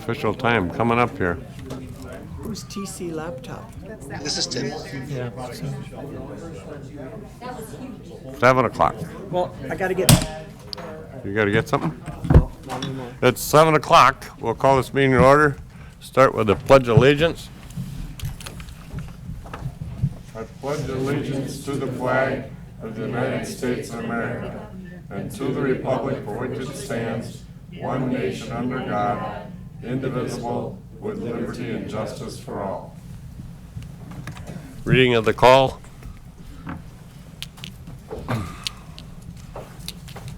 official time coming up here. Who's TC Laptop? This is Tim. Yeah. 7 o'clock. Well, I gotta get. You gotta get something? No, not anymore. It's 7 o'clock. We'll call this meeting in order. Start with the Pledge of Allegiance. I pledge allegiance to the flag of the United States of America and to the republic for which it stands, one nation under God, indivisible, with liberty and justice for all. Reading of the call.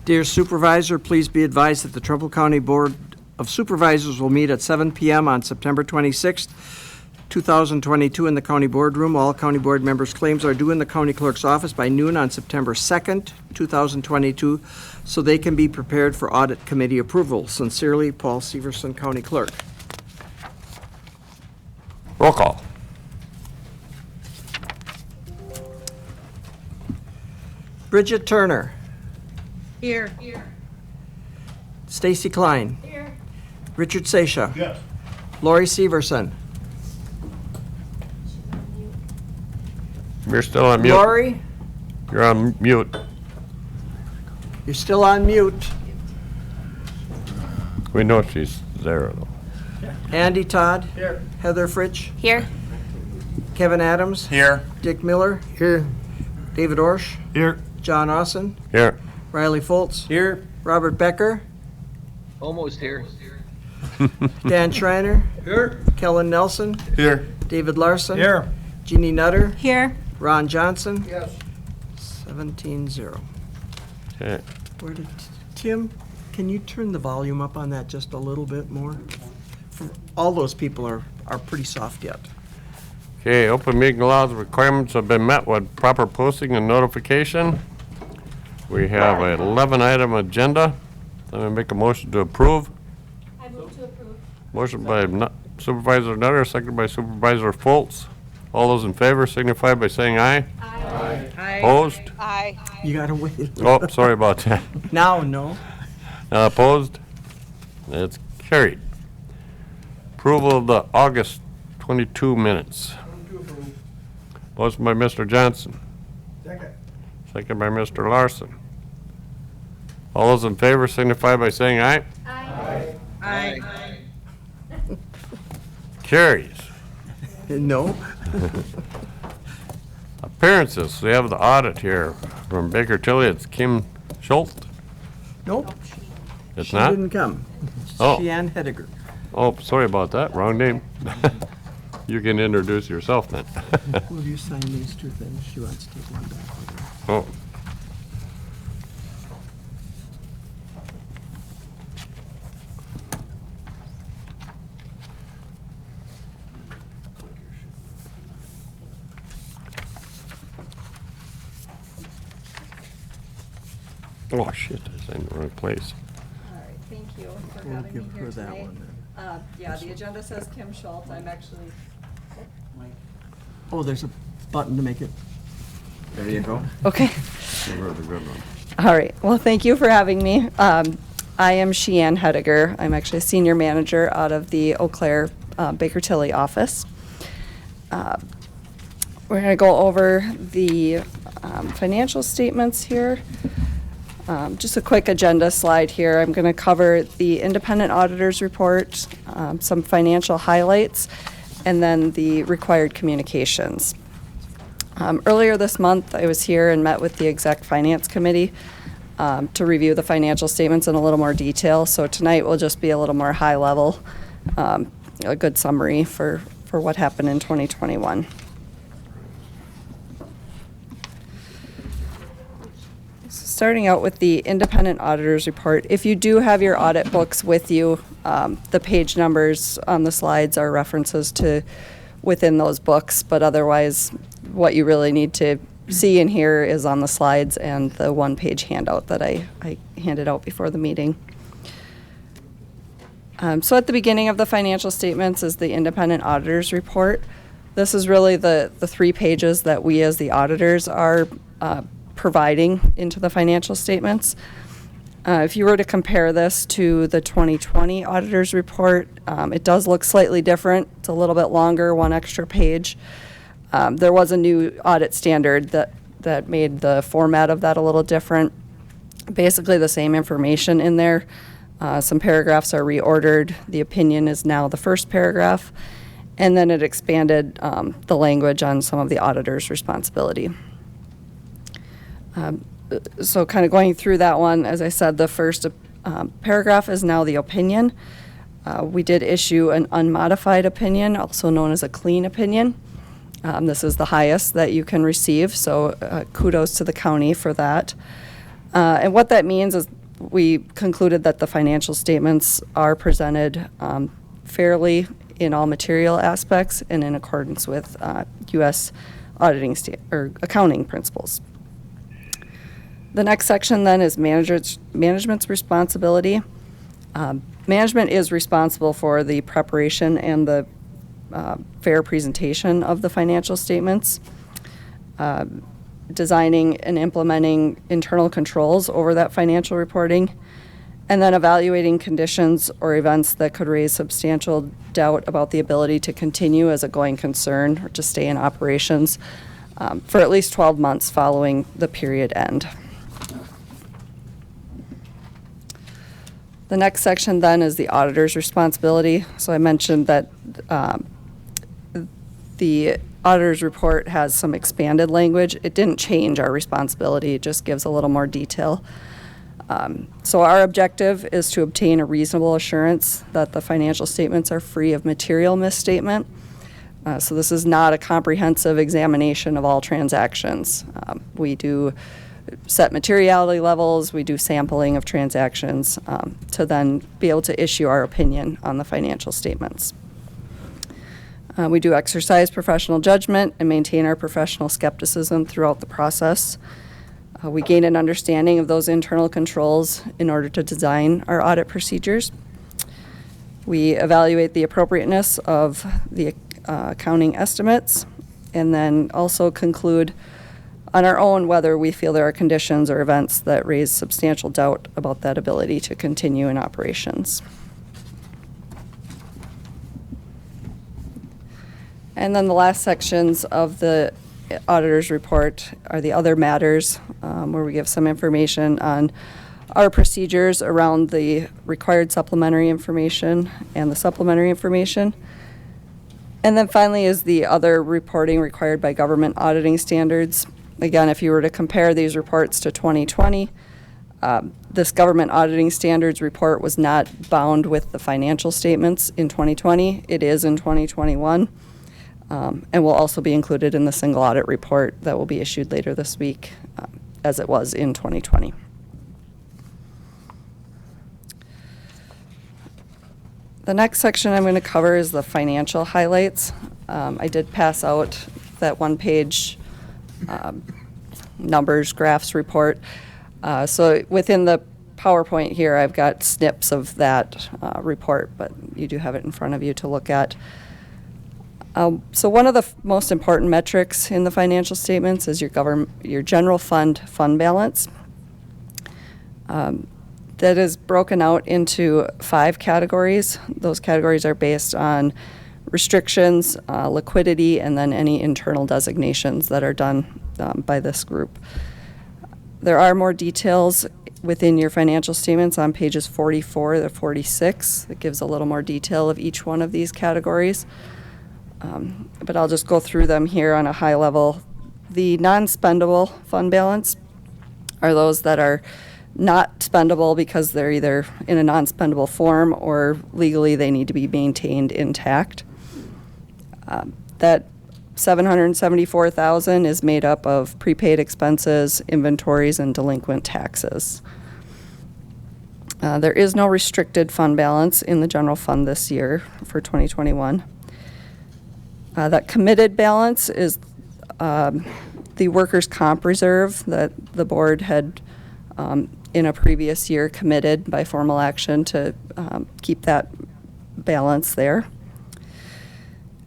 Dear Supervisor, please be advised that the Trumbull County Board of Supervisors will meet at 7 p.m. on September 26th, 2022 in the County Boardroom. All County Board members' claims are due in the County Clerk's office by noon on September 2nd, 2022, so they can be prepared for Audit Committee approval. Sincerely, Paul Severson, County Clerk. Roll call. Bridget Turner. Here. Stacy Klein. Here. Richard Seisha. Yes. Lori Severson. You're still on mute. Lori, You're on mute. you're still on mute. We know she's there, though. Andy Todd. Here. Heather Fritsch. Here. Kevin Adams. Here. Dick Miller. Here. David Orsch. Here. John Austin. Here. Riley Foltz. Here. Robert Becker. Almost here. Dan Schreiner. Here. Kellen Nelson. Here. David Larson. Here. Jeannie Nutter. Here. Ron Johnson. Yes. 17-0. Okay. Where did Tim? Can you turn the volume up on that just a little bit more? All those people are pretty soft yet. Okay, open meeting laws requirements have been met with proper posting and notification. We have an 11-item agenda. I'm going to make a motion to approve. I move to approve. Motion by Supervisor Nutter, seconded by Supervisor Foltz. All those in favor signify by saying aye. Aye. Opposed? Aye. You gotta wait. Oh, sorry about that. Now, no. Opposed? It's carried. Approval of the August 22 minutes. Motion by Mr. Johnson. Second. Second by Mr. Larson. All those in favor signify by saying aye. Aye. Carries. No. Appearances, we have the audit here from Baker Tilly. It's Kim Schultz. Nope. It's She not? didn't come. Oh. Sheann Hediger. Oh, sorry about that. Wrong name. You can introduce yourself then. Will you sign these two things? She wants to take one back with her. Oh. Oh, shit, I signed the wrong place. All right, thank you for We'll having me give here her that today. one then. Yeah, the agenda says Kim Schultz. I'm actually, Oh, there's a button to make it. There you go. okay. Give her the good one. All right, well, thank you for having me. I am Sheann Hediger. I'm actually a senior manager out of the Eau Claire Baker Tilly office. We're going to go over the financial statements here. Just a quick agenda slide here. I'm going to cover the independent auditors report, some financial highlights, and then the required communications. Earlier this month, I was here and met with the Exec Finance Committee to review the financial statements in a little more detail. So tonight will just be a little more high level, a good summary for what happened in 2021. Starting out with the independent auditors report, if you do have your audit books with you, the page numbers on the slides are references to within those books, but otherwise what you really need to see in here is on the slides and the one-page handout that I handed out before the meeting. So at the beginning of the financial statements is the independent auditors report. This is really the 3 pages that we as the auditors are providing into the financial statements. If you were to compare this to the 2020 Auditors Report, it does look slightly different. It's a little bit longer, one extra page. There was a new audit standard that made the format of that a little different. Basically the same information in there. Some paragraphs are reordered. The opinion is now the first paragraph. And then it expanded the language on some of the auditor's responsibility. So kind of going through that one, as I said, the first paragraph is now the opinion. We did issue an unmodified opinion, also known as a clean opinion. This is the highest that you can receive, so kudos to the county for that. And what that means is we concluded that the financial statements are presented fairly in all material aspects and in accordance with U.S. auditing or accounting principles. The next section then is management's responsibility. Management is responsible for the preparation and the fair presentation of the financial statements, designing and implementing internal controls over that financial reporting, and then evaluating conditions or events that could raise substantial doubt about the ability to continue as a going concern or to stay in operations for at least 12 months following the period end. The next section then is the auditor's responsibility. So I mentioned that the auditor's report has some expanded language. It didn't change our responsibility, it just gives a little more detail. So our objective is to obtain a reasonable assurance that the financial statements are free of material misstatement. So this is not a comprehensive examination of all transactions. We do set materiality levels, we do sampling of transactions to then be able to issue our opinion on the financial statements. We do exercise professional judgment and maintain our professional skepticism throughout the process. We gain an understanding of those internal controls in order to design our audit procedures. We evaluate the appropriateness of the accounting estimates and then also conclude on our own whether we feel there are conditions or events that raise substantial doubt about that ability to continue in operations. And then the last sections of the auditor's report are the other matters, where we give some information on our procedures around the required supplementary information and the supplementary information. And then finally is the other reporting required by government auditing standards. Again, if you were to compare these reports to 2020, this government auditing standards report was not bound with the financial statements in 2020. It is in 2021. And will also be included in the single audit report that will be issued later this week, as it was in 2020. The next section I'm going to cover is the financial highlights. I did pass out that one-page numbers, graphs report. So within the PowerPoint here, I've got snips of that report, but you do have it in front of you to look at. So one of the most important metrics in the financial statements is your general fund balance. That is broken out into 5 categories. Those categories are based on restrictions, liquidity, and then any internal designations that are done by this group. There are more details within your financial statements on pages 44 to 46 that gives a little more detail of each one of these categories. But I'll just go through them here on a high level. The non-spendable fund balance are those that are not spendable because they're either in a non-spendable form or legally they need to be maintained intact. That $774,000 is made up of prepaid expenses, inventories, and delinquent taxes. There is no restricted fund balance in the general fund this year for 2021. That committed balance is the workers' comp reserve that the board had in a previous year committed by formal action to keep that balance there.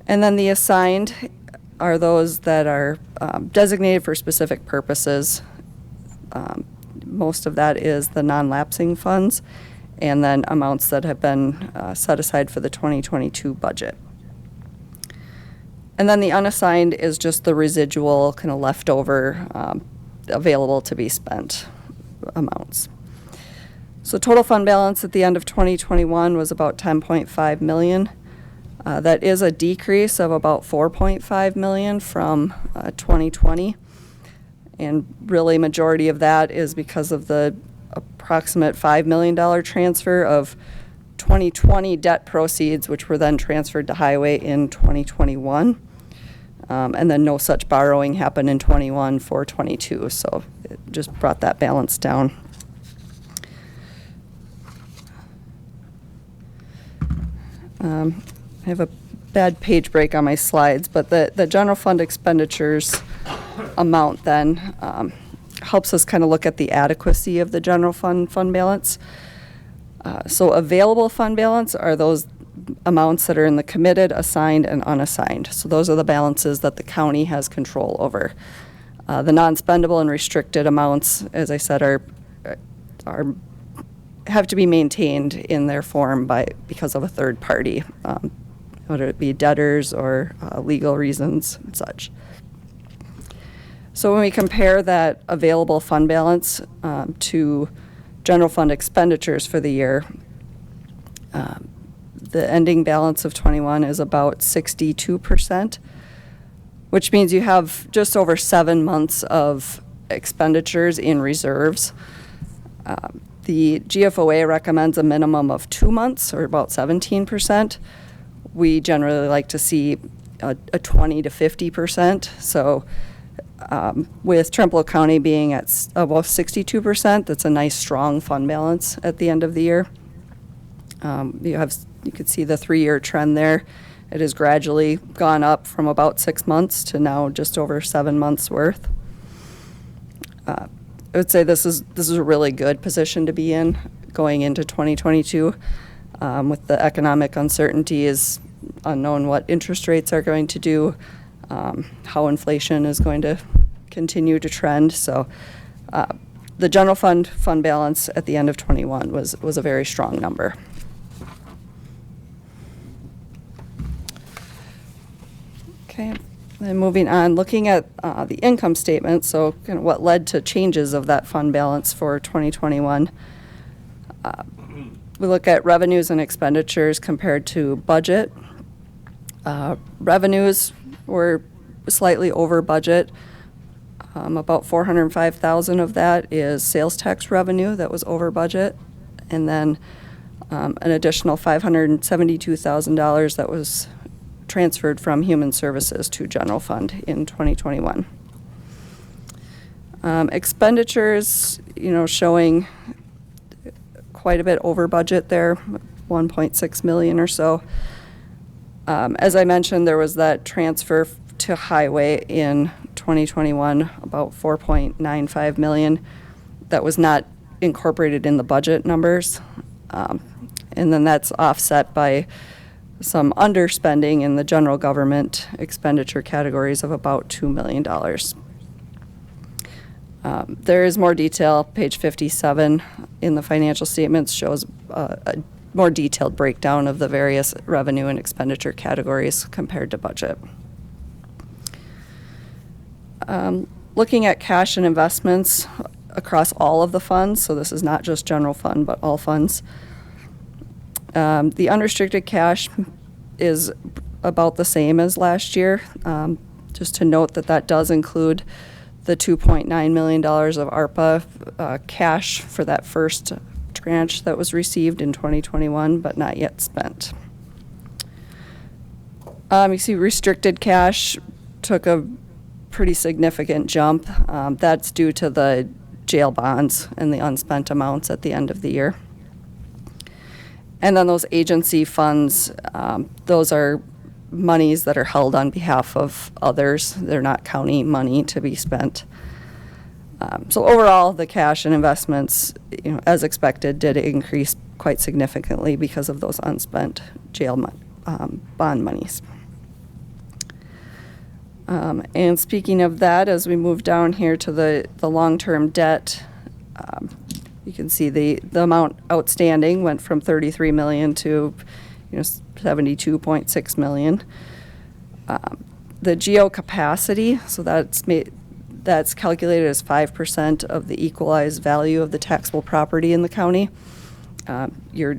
And then the assigned are those that are designated for specific purposes, Most of that is the non-lapsing funds, and then amounts that have been set aside for the 2022 budget. And then the unassigned is just the residual kind of leftover available to be spent amounts. So total fund balance at the end of 2021 was about 10.5 million. That is a decrease of about 4.5 million from 2020. And really majority of that is because of the approximate $5 million transfer of 2020 debt proceeds, which were then transferred to highway in 2021. And then no such borrowing happened in 21 for 22, so it just brought that balance down. I have a bad page break on my slides, but the general fund expenditures amount then helps us kind of look at the adequacy of the general fund balance. So available fund balance are those amounts that are in the committed, assigned, and unassigned. So those are the balances that the county has control over. The non-spendable and restricted amounts, as I said, have to be maintained in their form because of a third party, whether it be debtors or legal reasons and such. So when we compare that available fund balance to general fund expenditures for the year, the ending balance of 21 is about 62%, which means you have just over 7 months of expenditures in reserves. The GFOA recommends a minimum of 2 months, or about 17%. We generally like to see a 20 to 50%. So with Trempealeau County being at about 62%, that's a nice strong fund balance at the end of the year. You could see the 3-year trend there. It has gradually gone up from about 6 months to now just over 7 months worth. I would say this is a really good position to be in going into 2022. With the economic uncertainty, is unknown what interest rates are going to do, how inflation is going to continue to trend. So the general fund balance at the end of 21 was a very strong number. Okay, then moving on, looking at the income statement, so kind of what led to changes of that fund balance for 2021. We look at revenues and expenditures compared to budget. Revenues were slightly over budget. About $405,000 of that is sales tax revenue that was over budget, and then an additional $572,000 that was transferred from Human Services to General Fund in 2021. Expenditures, showing quite a bit over budget there, 1.6 million or so. As I mentioned, there was that transfer to highway in 2021, about 4.95 million. That was not incorporated in the budget numbers. And then that's offset by some underspending in the general government expenditure categories of about $2 million. There is more detail. Page 57 in the financial statements shows a more detailed breakdown of the various revenue and expenditure categories compared to budget. Looking at cash and investments across all of the funds, so this is not just general fund, but all funds. The unrestricted cash is about the same as last year. Just to note that does include the $2.9 million of ARPA cash for that first tranche that was received in 2021, but not yet spent. You see restricted cash took a pretty significant jump. That's due to the jail bonds and the unspent amounts at the end of the year. And then those agency funds, those are monies that are held on behalf of others. They're not county money to be spent. So overall, the cash and investments, as expected, did increase quite significantly because of those unspent jail bond monies. And speaking of that, as we move down here to the long-term debt, You can see the amount outstanding went from 33 million to 72.6 million. The GO capacity, so that's calculated as 5% of the equalized value of the taxable property in the county. Your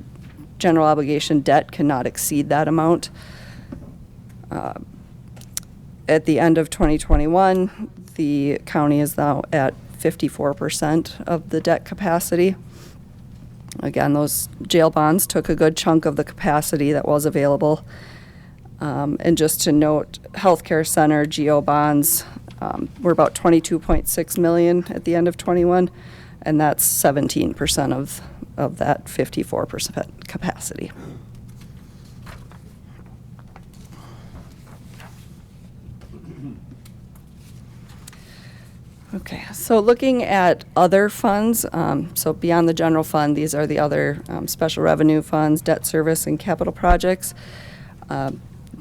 general obligation debt cannot exceed that amount. At the end of 2021, the county is now at 54% of the debt capacity. Again, those jail bonds took a good chunk of the capacity that was available. And just to note, healthcare center GO bonds were about 22.6 million at the end of 21, and that's 17% of that 54% capacity. Okay, so looking at other funds, so beyond the general fund, these are the other special revenue funds, debt service, and capital projects.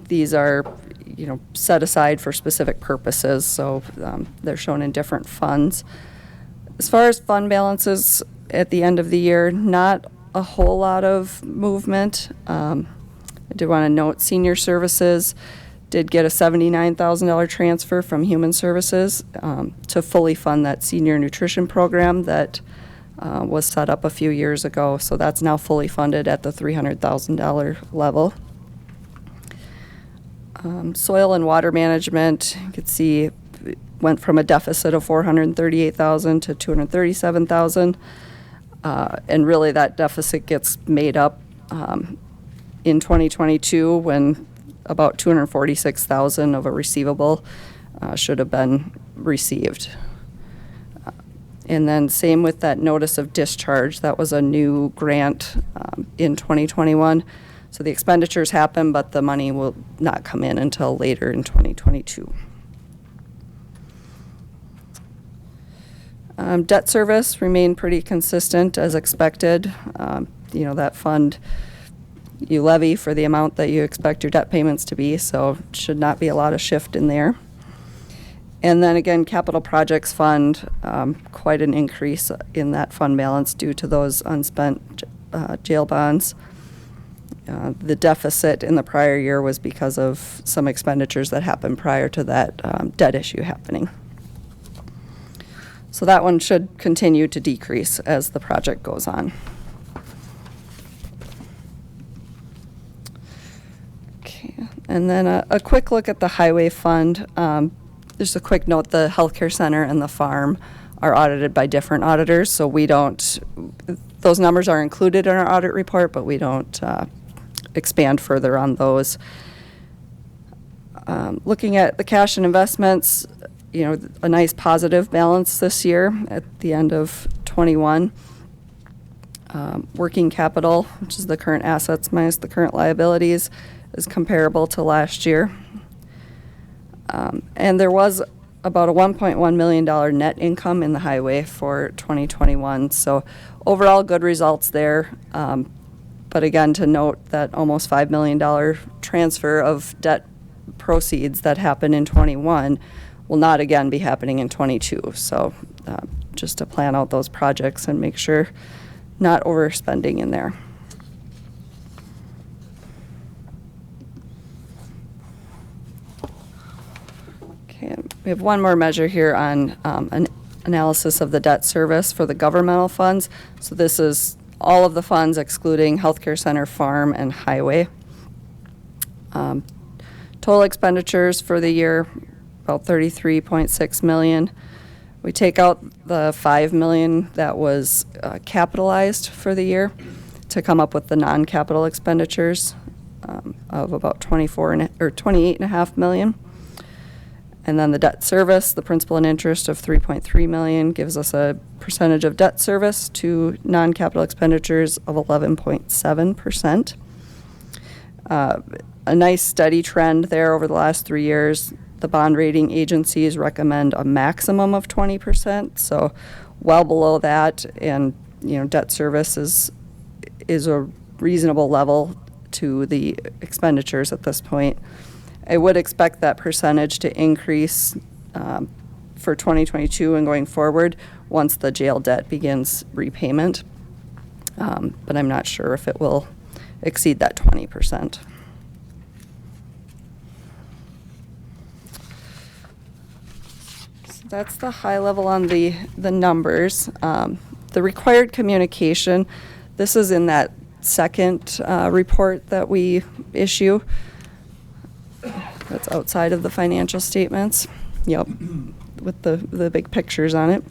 These are, set aside for specific purposes, so they're shown in different funds. As far as fund balances at the end of the year, not a whole lot of movement. I did want to note senior services did get a $79,000 transfer from Human Services to fully fund that senior nutrition program that was set up a few years ago. So that's now fully funded at the $300,000 level. Soil and water management, you could see, went from a deficit of $438,000 to $237,000. And really that deficit gets made up in 2022 when about $246,000 of a receivable should have been received. And then same with that notice of discharge. That was a new grant in 2021. So the expenditures happen, but the money will not come in until later in 2022. Debt service remained pretty consistent as expected. That fund you levy for the amount that you expect your debt payments to be, so should not be a lot of shift in there. And then again, capital projects fund, quite an increase in that fund balance due to those unspent jail bonds. The deficit in the prior year was because of some expenditures that happened prior to that debt issue happening. So that one should continue to decrease as the project goes on. Okay, and then a quick look at the highway fund. Just a quick note, the healthcare center and the farm are audited by different auditors, so we don't, those numbers are included in our audit report, but we don't expand further on those. Looking at the cash and investments, a nice positive balance this year at the end of 21. Working capital, which is the current assets minus the current liabilities, is comparable to last year. And there was about a $1.1 million net income in the highway for 2021. So overall good results there. But again, to note that almost $5 million transfer of debt proceeds that happened in 21 will not again be happening in 22. So just to plan out those projects and make sure not overspending in there. Okay, we have one more measure here on an analysis of the debt service for the governmental funds. So this is all of the funds excluding healthcare center, farm, and highway. Total expenditures for the year, about $33.6 million. We take out the $5 million that was capitalized for the year to come up with the non-capital expenditures of about $28.5 million. And then the debt service, the principal and interest of $3.3 million gives us a percentage of debt service to non-capital expenditures of 11.7%. A nice steady trend there over the last 3 years. The bond rating agencies recommend a maximum of 20%, so well below that, and debt service is a reasonable level to the expenditures at this point. I would expect that percentage to increase for 2022 and going forward once the jail debt begins repayment. But I'm not sure if it will exceed that 20%. So that's the high level on the numbers. The required communication, this is in that second report that we issue. That's outside of the financial statements. Yep, with the big pictures on it.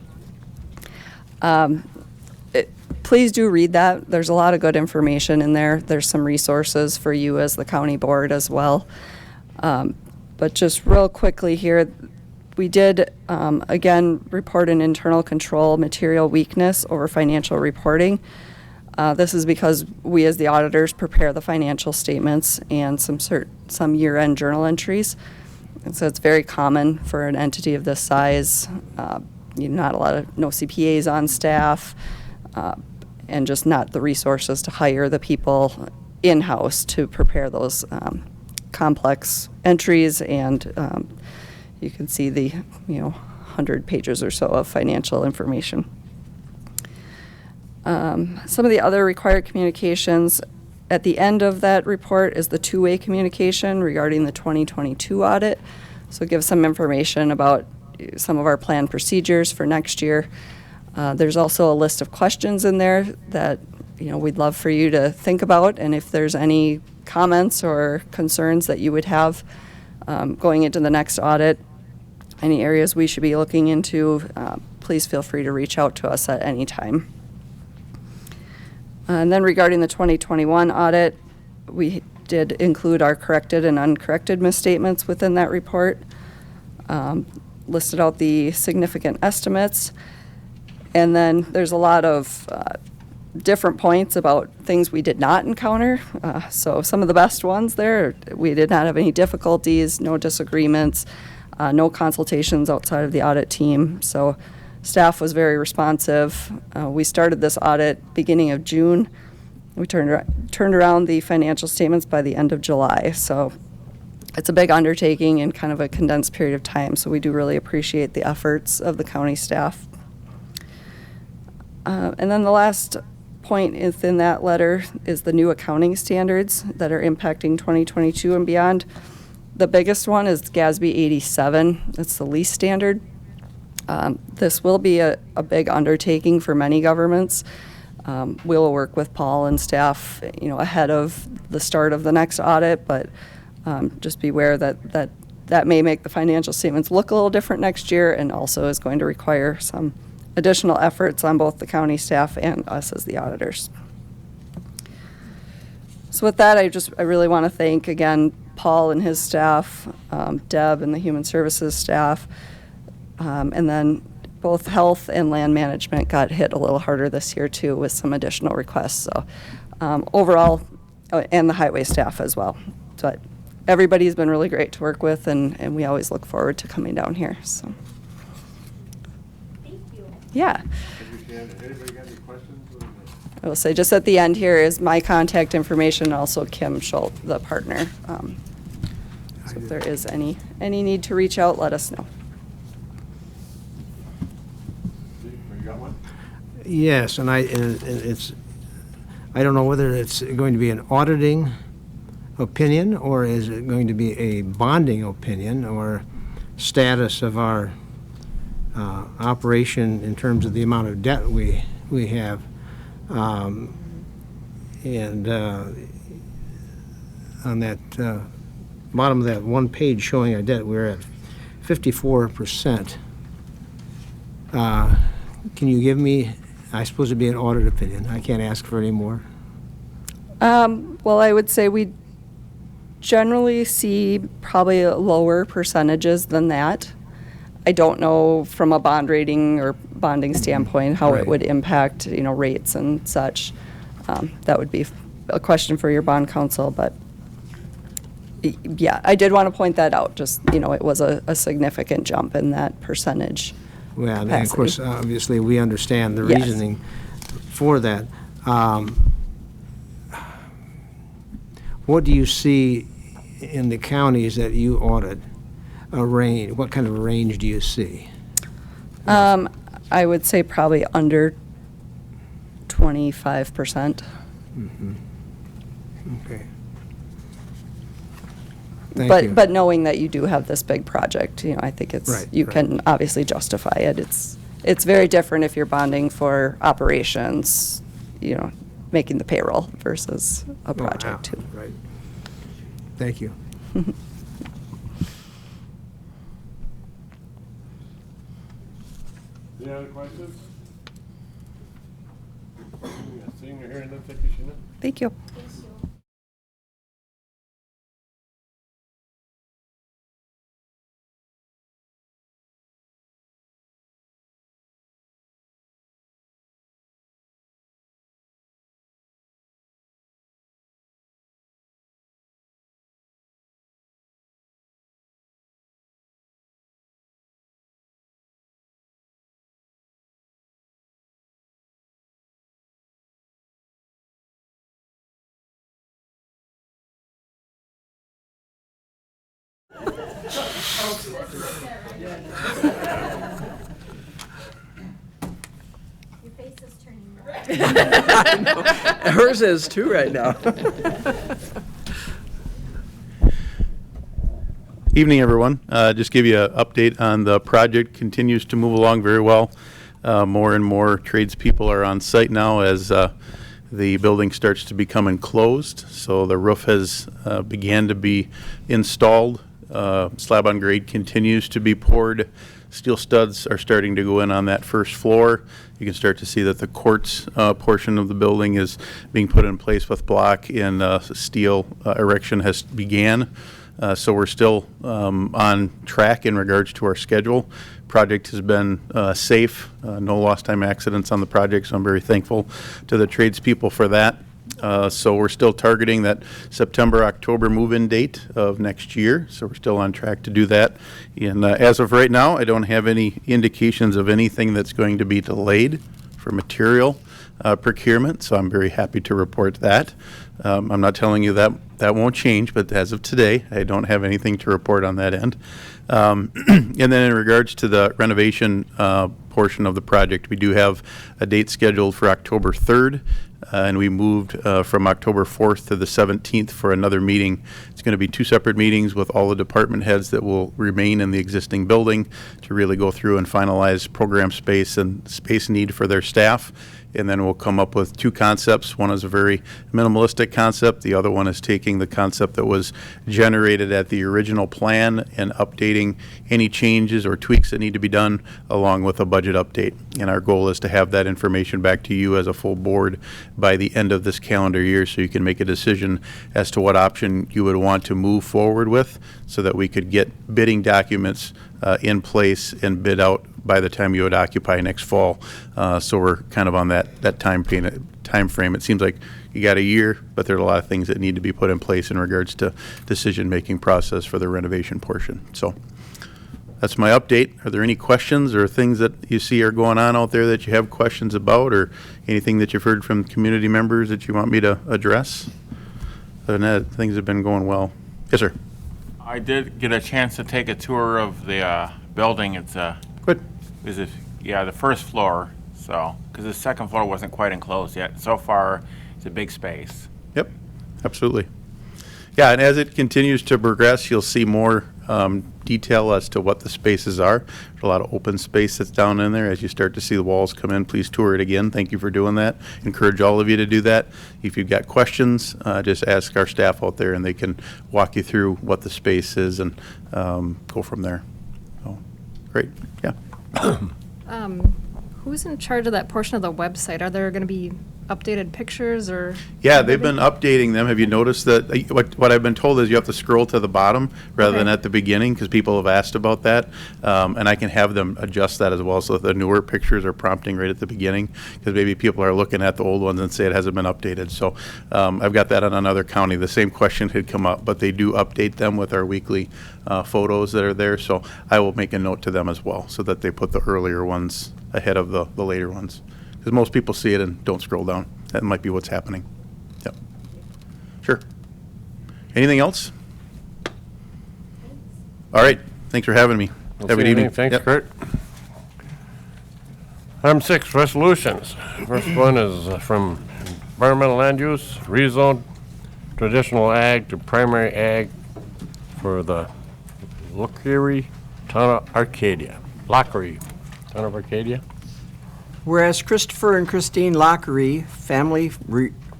Please do read that. There's a lot of good information in there. There's some resources for you as the county board as well. But just real quickly here, we did, again, report an internal control material weakness over financial reporting. This is because we as the auditors prepare the financial statements and some year-end journal entries. And so it's very common for an entity of this size, not a lot of, no CPAs on staff, and just not the resources to hire the people in-house to prepare those complex entries. And you can see the 100 pages or so of financial information. Some of the other required communications at the end of that report is the two-way communication regarding the 2022 audit. So it gives some information about some of our planned procedures for next year. There's also a list of questions in there that we'd love for you to think about, and if there's any comments or concerns that you would have going into the next audit, any areas we should be looking into, please feel free to reach out to us at any time. And then regarding the 2021 audit, we did include our corrected and uncorrected misstatements within that report, listed out the significant estimates, and then there's a lot of different points about things we did not encounter. So some of the best ones there, we did not have any difficulties, no disagreements, no consultations outside of the audit team. So staff was very responsive. We started this audit beginning of June. We turned around the financial statements by the end of July. So it's a big undertaking in kind of a condensed period of time. So we do really appreciate the efforts of the county staff. And then the last point within that letter is the new accounting standards that are impacting 2022 and beyond. The biggest one is GASB 87. It's the lease standard. This will be a big undertaking for many governments. We'll work with Paul and staff, ahead of the start of the next audit, but just beware that may make the financial statements look a little different next year, and also is going to require some additional efforts on both the county staff and us as the auditors. So with that, I really want to thank again Paul and his staff, Deb and the Human Services staff, and then both health and land management got hit a little harder this year too with some additional requests. So overall, and the highway staff as well. But everybody's been really great to work with, and we always look forward to coming down here. So. Thank you. Yeah. Anybody got any questions? I will say just at the end here is my contact information, and also Kim Schultz, the partner. So if there is any need to reach out, let us know. You got one? Yes, and it's, I don't know whether it's going to be an auditing opinion, or is it going to be a bonding opinion, or status of our operation in terms of the amount of debt we have. On that bottom of that one page showing our debt, we're at 54%. Can you give me, I suppose it'd be an audit opinion. I can't ask for any more. Well, I would say we generally see probably lower percentages than that. I don't know from a bond rating or bonding standpoint how Right. it would impact, rates and such. That would be a question for your bond counsel, but yeah, I did want to point that out. Just, it was a significant jump in that percentage. Well, and of course, capacity. obviously, we understand the Yes. reasoning for that. What do you see in the counties that you audit, a range? What kind of a range do you see? I would say probably under 25%. Okay. Thank you. But knowing that you do have this big project, I think Right, you right. can obviously justify it. It's very different if you're bonding for operations, making the payroll versus a project too. Right. Thank you. Any other questions? Seeing your hand up, thank you, Sheena. Thank you. Your face is turning red. Hers is too right now. Evening, everyone. Just give you an update on the project. Continues to move along very well. More and more tradespeople are on site now as the building starts to become enclosed. So the roof has began to be installed. Slab on grade continues to be poured. Steel studs are starting to go in on that first floor. You can start to see that the courts portion of the building is being put in place with block, and steel erection has began. So we're still on track in regards to our schedule. Project has been safe, no lost time accidents on the project, so I'm very thankful to the tradespeople for that. So we're still targeting that September, October move-in date of next year. So we're still on track to do that. And as of right now, I don't have any indications of anything that's going to be delayed for material procurement. So I'm very happy to report that. I'm not telling you that that won't change, but as of today, I don't have anything to report on that end. And then in regards to the renovation portion of the project, we do have a date scheduled for October 3rd. And we moved from October 4th to the 17th for another meeting. It's going to be two separate meetings with all the department heads that will remain in the existing building to really go through and finalize program space and space need for their staff. And then we'll come up with two concepts. One is a very minimalistic concept. The other one is taking the concept that was generated at the original plan and updating any changes or tweaks that need to be done along with a budget update. And our goal is to have that information back to you as a full board by the end of this calendar year, so you can make a decision as to what option you would want to move forward with, so that we could get bidding documents in place and bid out by the time you would occupy next fall. So we're kind of on that time frame. It seems like you got a year, but there are a lot of things that need to be put in place in regards to decision-making process for the renovation portion. So that's my update. Are there any questions or things that you see are going on out there that you have questions about, or anything that you've heard from community members that you want me to address? Other than that, things have been going well. Yes, sir. I did get a chance to take a tour of the building. It's Good. the first floor. So, because the second floor wasn't quite enclosed yet. So far, it's a big space. Yep, absolutely. Yeah, and as it continues to progress, you'll see more detail as to what the spaces are. There's a lot of open space that's down in there. As you start to see the walls come in, please tour it again. Thank you for doing that. Encourage all of you to do that. If you've got questions, just ask our staff out there, and they can walk you through what the space is and go from there. So, great, yeah. Who's in charge of that portion of the website? Are there going to be updated pictures or? Yeah, they've been updating them. Have you noticed that? What I've been told is you have to scroll to the bottom rather than Okay. at the beginning, because people have asked about that. And I can have them adjust that as well, so that the newer pictures are prompting right at the beginning, because maybe people are looking at the old ones and say it hasn't been updated. So I've got that on another county. The same question had come up, but they do update them with our weekly photos that are there. So I will make a note to them as well, so that they put the earlier ones ahead of the later ones. Because most people see it and don't scroll down. That might be what's happening. Yep. Sure. Anything else? All right. Thanks for having me. Have a good evening. Thanks, Yep. Kurt. Item 6, resolutions. First one is from environmental land use, rezone traditional ag to primary ag for the Lockery Town of Arcadia. Lockery Town of Arcadia. Whereas Christopher and Christine Lockery, Family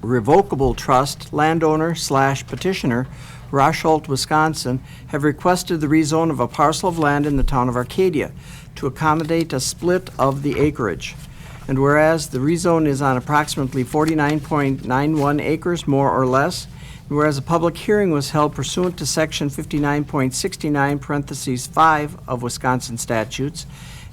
Revocable Trust, landowner / petitioner, Rosholt, Wisconsin, have requested the rezone of a parcel of land in the town of Arcadia to accommodate a split of the acreage. And whereas the rezone is on approximately 49.91 acres, more or less, and whereas a public hearing was held pursuant to Section 59.69, parentheses 5 of Wisconsin statutes,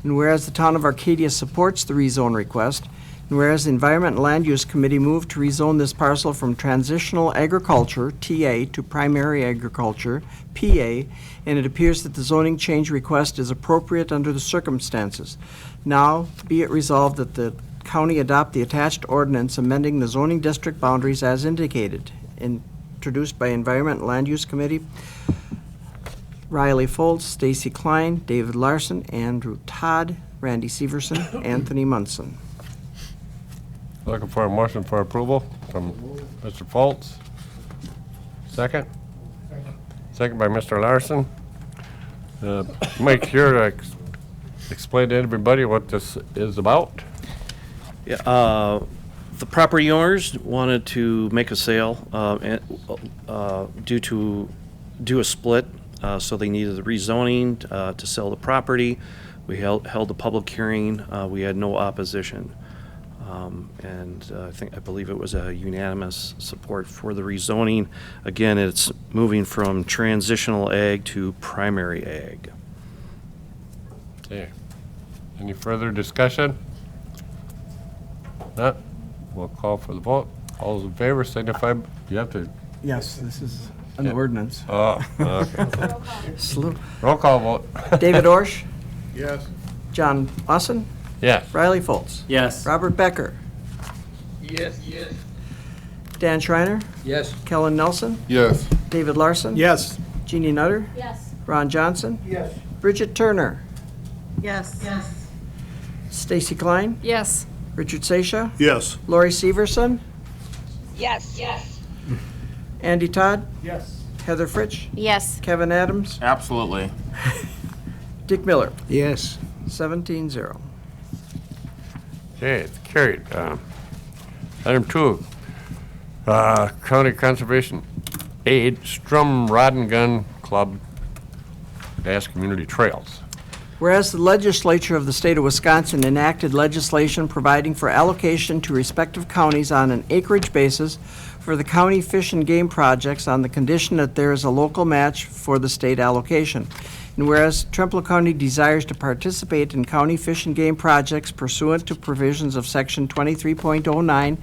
and whereas the town of Arcadia supports the rezone request, and whereas the Environment and Land Use Committee moved to rezone this parcel from transitional agriculture, TA, to primary agriculture, PA, and it appears that the zoning change request is appropriate under the circumstances. Now, be it resolved that the county adopt the attached ordinance amending the zoning district boundaries as indicated, introduced by Environment and Land Use Committee, Riley Foltz, Stacy Klein, David Larson, Andrew Todd, Randy Severson, Anthony Munson. Looking for a motion for approval from Mr. Foltz. Second? Second by Mr. Larson. Mike, here to explain to everybody what this is about. Yeah, the property owners wanted to make a sale and do a split, so they needed the rezoning to sell the property. We held a public hearing. We had no opposition. And I believe it was a unanimous support for the rezoning. Again, it's moving from transitional ag to primary ag. Okay. Any further discussion? Not? We'll call for the vote. All those in favor signify, you have to, Yes, this is an ordinance. oh, okay. Roll call vote. David Orsh, Yes. John Usson, Yes. Riley Foltz, Yes. Robert Becker, Yes, yes. Dan Schreiner, Yes. Kellen Nelson, Yes. David Larson, Yes. Jeannie Nutter, Yes. Ron Johnson, Yes. Bridget Turner, Yes. Yes. Stacy Klein, Yes. Richard Seisha, Yes. Lori Severson, Yes. Yes. Andy Todd, Yes. Heather Fritsch, Yes. Kevin Adams, Absolutely. Dick Miller, Yes. 17-0. Okay, it's carried. Item 2, County Conservation Aid Strum Rod and Gun Club Dash Community Trails. Whereas the legislature of the state of Wisconsin enacted legislation providing for allocation to respective counties on an acreage basis for the county fish and game projects on the condition that there is a local match for the state allocation. And whereas Trempealeau County desires to participate in county fish and game projects pursuant to provisions of Section 23.09,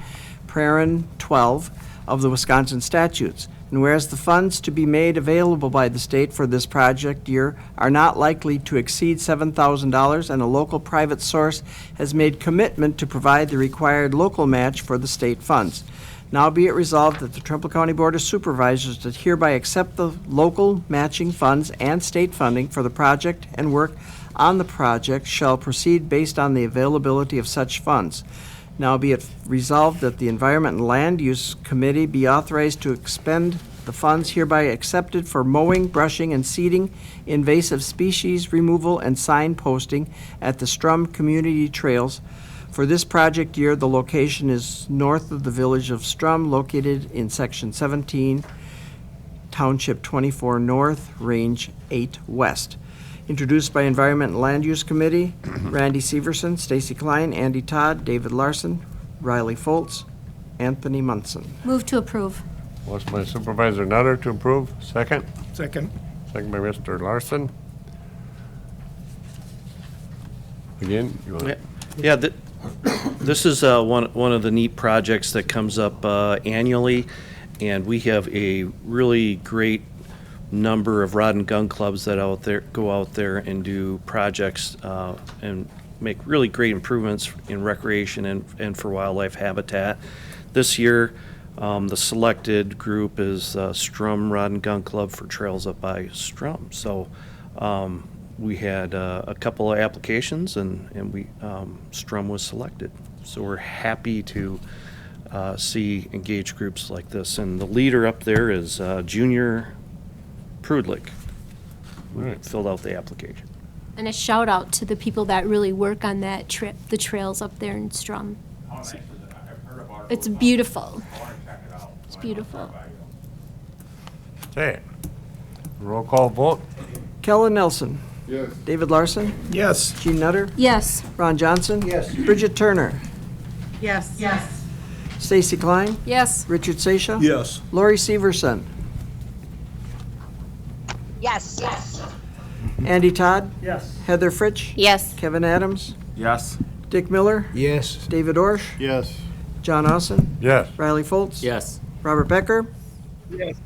Parent 12 of the Wisconsin statutes. And whereas the funds to be made available by the state for this project year are not likely to exceed $7,000, and a local private source has made commitment to provide the required local match for the state funds. Now be it resolved that the Trempealeau County Board of Supervisors does hereby accept the local matching funds and state funding for the project, and work on the project shall proceed based on the availability of such funds. Now be it resolved that the Environment and Land Use Committee be authorized to expend the funds hereby accepted for mowing, brushing, and seeding, invasive species removal, and sign posting at the Strum Community Trails. For this project year, the location is north of the village of Strum, located in Section 17, Township 24 North, Range 8 West. Introduced by Environment and Land Use Committee, Randy Severson, Stacy Klein, Andy Todd, David Larson, Riley Foltz, Anthony Munson. Move to approve. Motion by Supervisor Nutter to approve. Second. Second. Second by Mr. Larson. Again, you want? Yeah, this is one of the neat projects that comes up annually, and we have a really great number of rod and gun clubs that go out there and do projects and make really great improvements in recreation and for wildlife habitat. This year, the selected group is Strum Rod and Gun Club for Trails Up by Strum. So we had a couple of applications, and we Strum was selected. So we're happy to see engaged groups like this. And the leader up there is Junior Prudlick, who filled out the application. And a shout out to the people that really work on that trip, the trails up there in Strum. It's beautiful. It's beautiful. Okay. Roll call vote? Kellen Nelson. Yes. David Larson. Yes. Jean Nutter. Yes. Ron Johnson. Yes. Bridget Turner. Yes. Yes. Stacy Klein. Yes. Richard Sasha. Yes. Lori Severson. Yes. Yes. Andy Todd. Yes. Heather Fritsch. Yes. Kevin Adams. Yes. Dick Miller. Yes. David Orsh. Yes. John Austin. Yes. Riley Foltz. Yes. Robert Becker. Yes.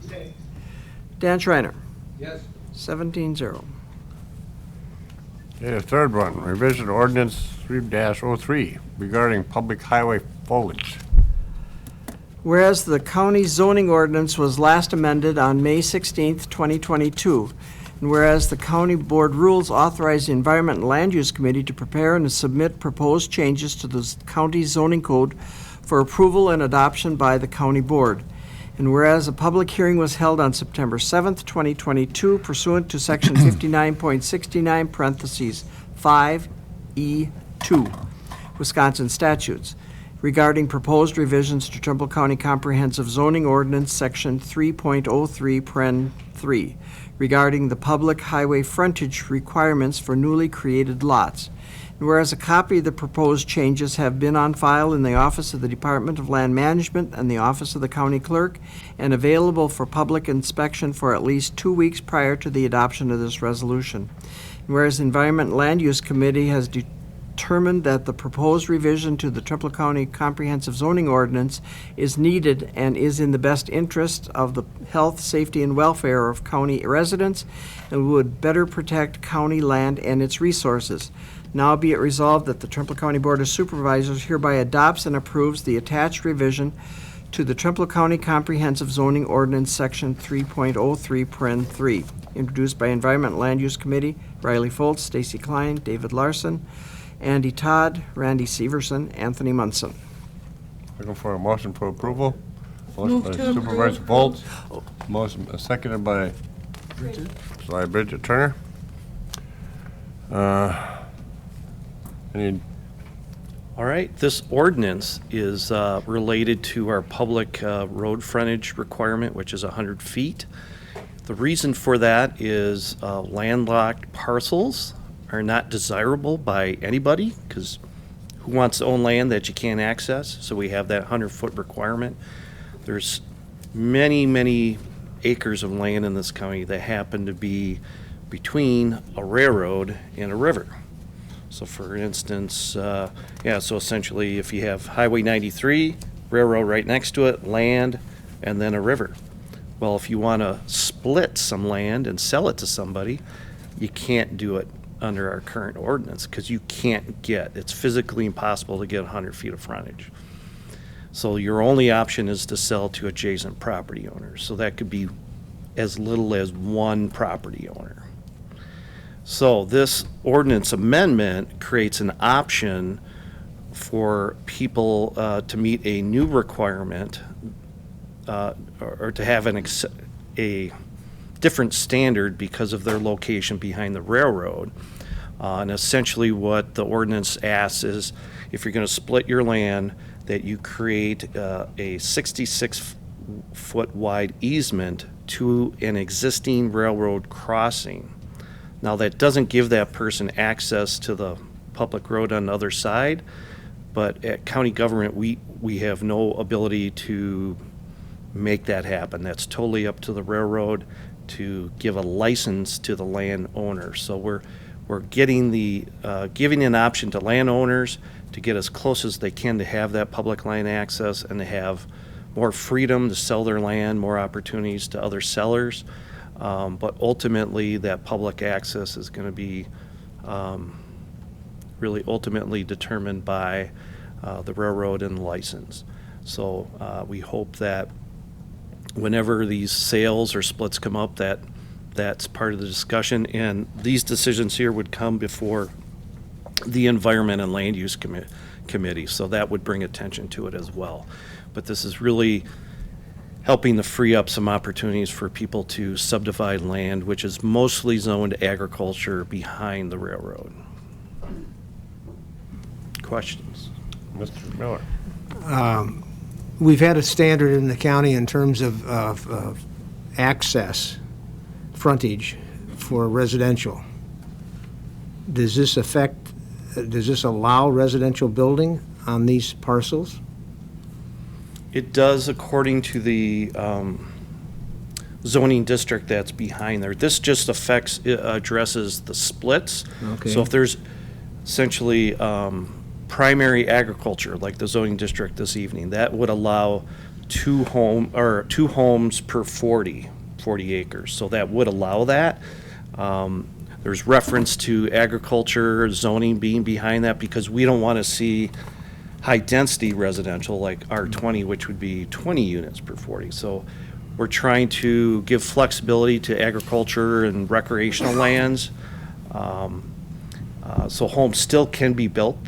Dan Schreiner. Yes. 17-0. Okay, the third one, revision ordinance 3-03 regarding public highway foliage. Whereas the county zoning ordinance was last amended on May 16th, 2022, and whereas the county board rules authorize the Environment and Land Use Committee to prepare and submit proposed changes to the county zoning code for approval and adoption by the county board. And whereas a public hearing was held on September 7th, 2022 pursuant to section 59.69 parentheses 5E2 Wisconsin statutes regarding proposed revisions to Trumbull County Comprehensive Zoning Ordinance section 3.03 paren 3 regarding the public highway frontage requirements for newly created lots. And whereas a copy of the proposed changes have been on file in the Office of the Department of Land Management and the Office of the County Clerk and available for public inspection for at least 2 weeks prior to the adoption of this resolution. And whereas the Environment and Land Use Committee has determined that the proposed revision to the Trumbull County Comprehensive Zoning Ordinance is needed and is in the best interest of the health, safety, and welfare of county residents and would better protect county land and its resources. Now be it resolved that the Trumbull County Board of Supervisors hereby adopts and approves the attached revision to the Trumbull County Comprehensive Zoning Ordinance Section 3.03 paren 3, introduced by Environment and Land Use Committee, Riley Foltz, Stacy Klein, David Larson, Andy Todd, Randy Severson, Anthony Munson. Looking for a motion for approval. Motion by Supervisor Foltz. Motion seconded by Bridget Turner. Any All right, this ordinance is related to our public road frontage requirement, which is 100 feet. The reason for that is landlocked parcels are not desirable by anybody, because who wants to own land that you can't access? So we have that 100-foot requirement. There's many, many acres of land in this county that happen to be between a railroad and a river. So for instance, so essentially if you have Highway 93, railroad right next to it, land, and then a river. Well, if you want to split some land and sell it to somebody, you can't do it under our current ordinance because it's physically impossible to get 100 feet of frontage. So your only option is to sell to adjacent property owners. So that could be as little as one property owner. So this ordinance amendment creates an option for people to meet a new requirement or to have a different standard because of their location behind the railroad. And essentially what the ordinance asks is if you're going to split your land, that you create a 66-foot wide easement to an existing railroad crossing. Now, that doesn't give that person access to the public road on the other side, but at county government, we have no ability to make that happen. That's totally up to the railroad to give a license to the landowner. So we're getting giving an option to landowners to get as close as they can to have that public land access and to have more freedom to sell their land, more opportunities to other sellers. But ultimately, that public access is going to be really ultimately determined by the railroad and the license. So we hope that whenever these sales or splits come up, that That's part of the discussion, and these decisions here would come before the Environment and Land Use Committee, so that would bring attention to it as well. But this is really helping to free up some opportunities for people to subdivide land, which is mostly zoned agriculture behind the railroad. Questions? Mr. Miller. We've had a standard in the county in terms of access, frontage for residential. Does this allow residential building on these parcels? It does according to the zoning district that's behind there. This just addresses the splits. Okay. So if there's essentially primary agriculture, like the zoning district this evening, that would allow two homes per 40 acres. So that would allow that. There's reference to agriculture zoning being behind that because we don't want to see high-density residential like R20, which would be 20 units per 40. So we're trying to give flexibility to agriculture and recreational lands. So homes still can be built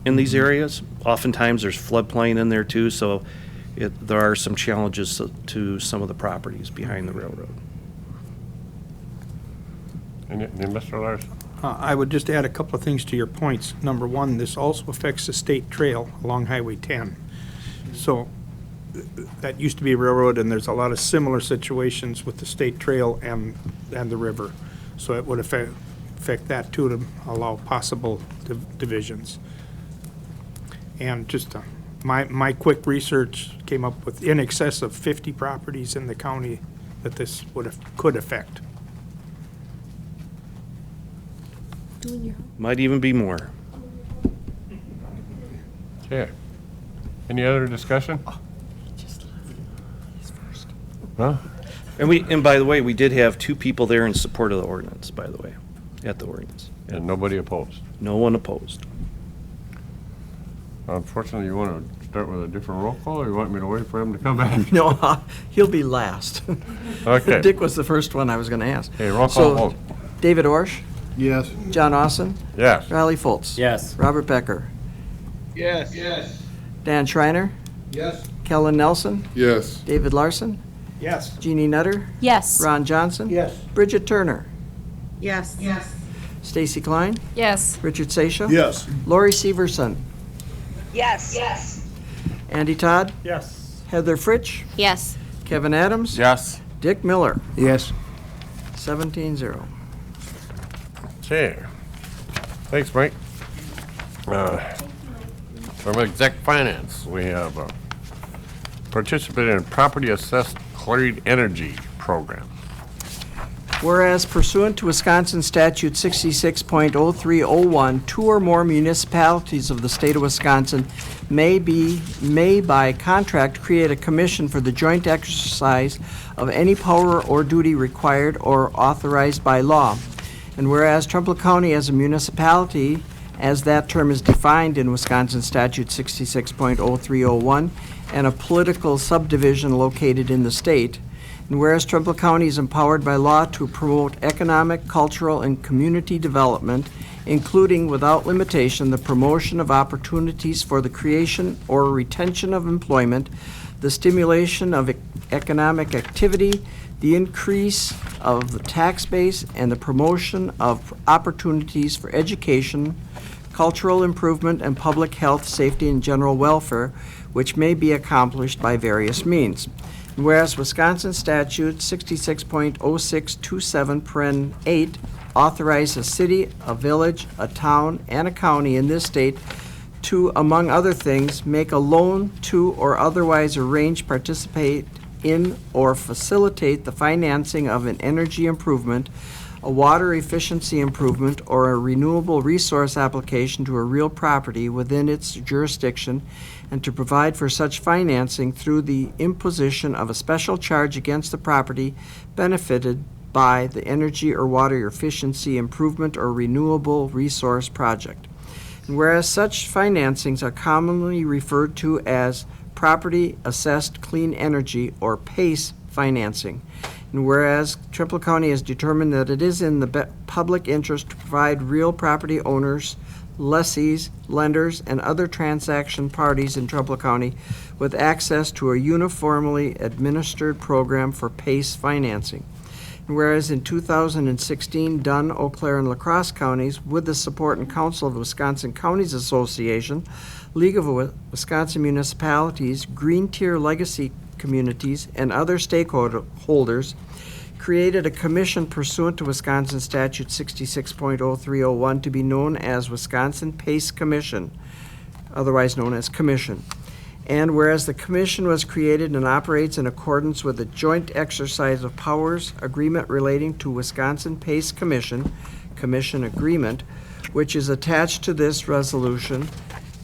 in these areas. Oftentimes there's floodplain in there too, so there are some challenges to some of the properties behind the railroad. And Mr. Larson? I would just add a couple of things to your points. Number one, this also affects the state trail along Highway 10. So that used to be a railroad, and there's a lot of similar situations with the state trail and the river. So it would affect that too, to allow possible divisions. And just my quick research came up with in excess of 50 properties in the county that this could affect. Might even be more. Okay. Any other discussion? Huh? And by the way, we did have 2 people there in support of the ordinance, by the way, at the ordinance. And nobody opposed? No one opposed. Unfortunately, you want to start with a different roll call, or you want me to wait for him to come back? No, he'll be last. Okay. Dick was the first one I was going to ask. Okay, roll call So, vote. David Orsh, Yes. John Austin, Yes. Riley Foltz. Yes. Robert Becker, Yes. Yes. Dan Schreiner, Yes. Kellen Nelson, Yes. David Larson, Yes. Jeannie Nutter, Yes. Ron Johnson. Yes. Bridget Turner, Yes. Yes. Stacy Klein, Yes. Richard Sasha. Yes. Lori Severson, Yes. Yes. Andy Todd, Yes. Heather Fritsch, Yes. Kevin Adams. Yes. Dick Miller, Yes. 17-0. Okay. Thanks, Mike. From Exec Finance, we have participated in Property Assessed Clean Energy Program. Whereas pursuant to Wisconsin Statute 66.0301, 2 or more municipalities of the state of Wisconsin may by contract create a commission for the joint exercise of any power or duty required or authorized by law. And whereas Trumpealeau County as a municipality, as that term is defined in Wisconsin Statute 66.0301, and a political subdivision located in the state, and whereas Trumpealeau County is empowered by law to promote economic, cultural, and community development, including without limitation the promotion of opportunities for the creation or retention of employment, the stimulation of economic activity, the increase of the tax base, and the promotion of opportunities for education, cultural improvement, and public health, safety, and general welfare, which may be accomplished by various means. Whereas Wisconsin Statute 66.0627(8) authorizes a city, a village, a town, and a county in this state to, among other things, make a loan to or otherwise arrange, participate in, or facilitate the financing of an energy improvement, a water efficiency improvement, or a renewable resource application to a real property within its jurisdiction, and to provide for such financing through the imposition of a special charge against the property benefited by the energy or water efficiency improvement or renewable resource project. And whereas such financings are commonly referred to as Property Assessed Clean Energy or PACE financing. And whereas Trumpealeau County has determined that it is in the public interest to provide real property owners, lessees, lenders, and other transaction parties in Trumpealeau County with access to a uniformly administered program for PACE financing. And whereas in 2016, Dunn, Eau Claire, and La Crosse counties, with the support and counsel of the Wisconsin Counties Association, League of Wisconsin Municipalities, Green Tier Legacy Communities, and other stakeholders, created a commission pursuant to Wisconsin Statute 66.0301 to be known as Wisconsin PACE Commission, otherwise known as Commission. And whereas the commission was created and operates in accordance with the joint exercise of powers agreement relating to Wisconsin PACE Commission, Commission Agreement, which is attached to this resolution,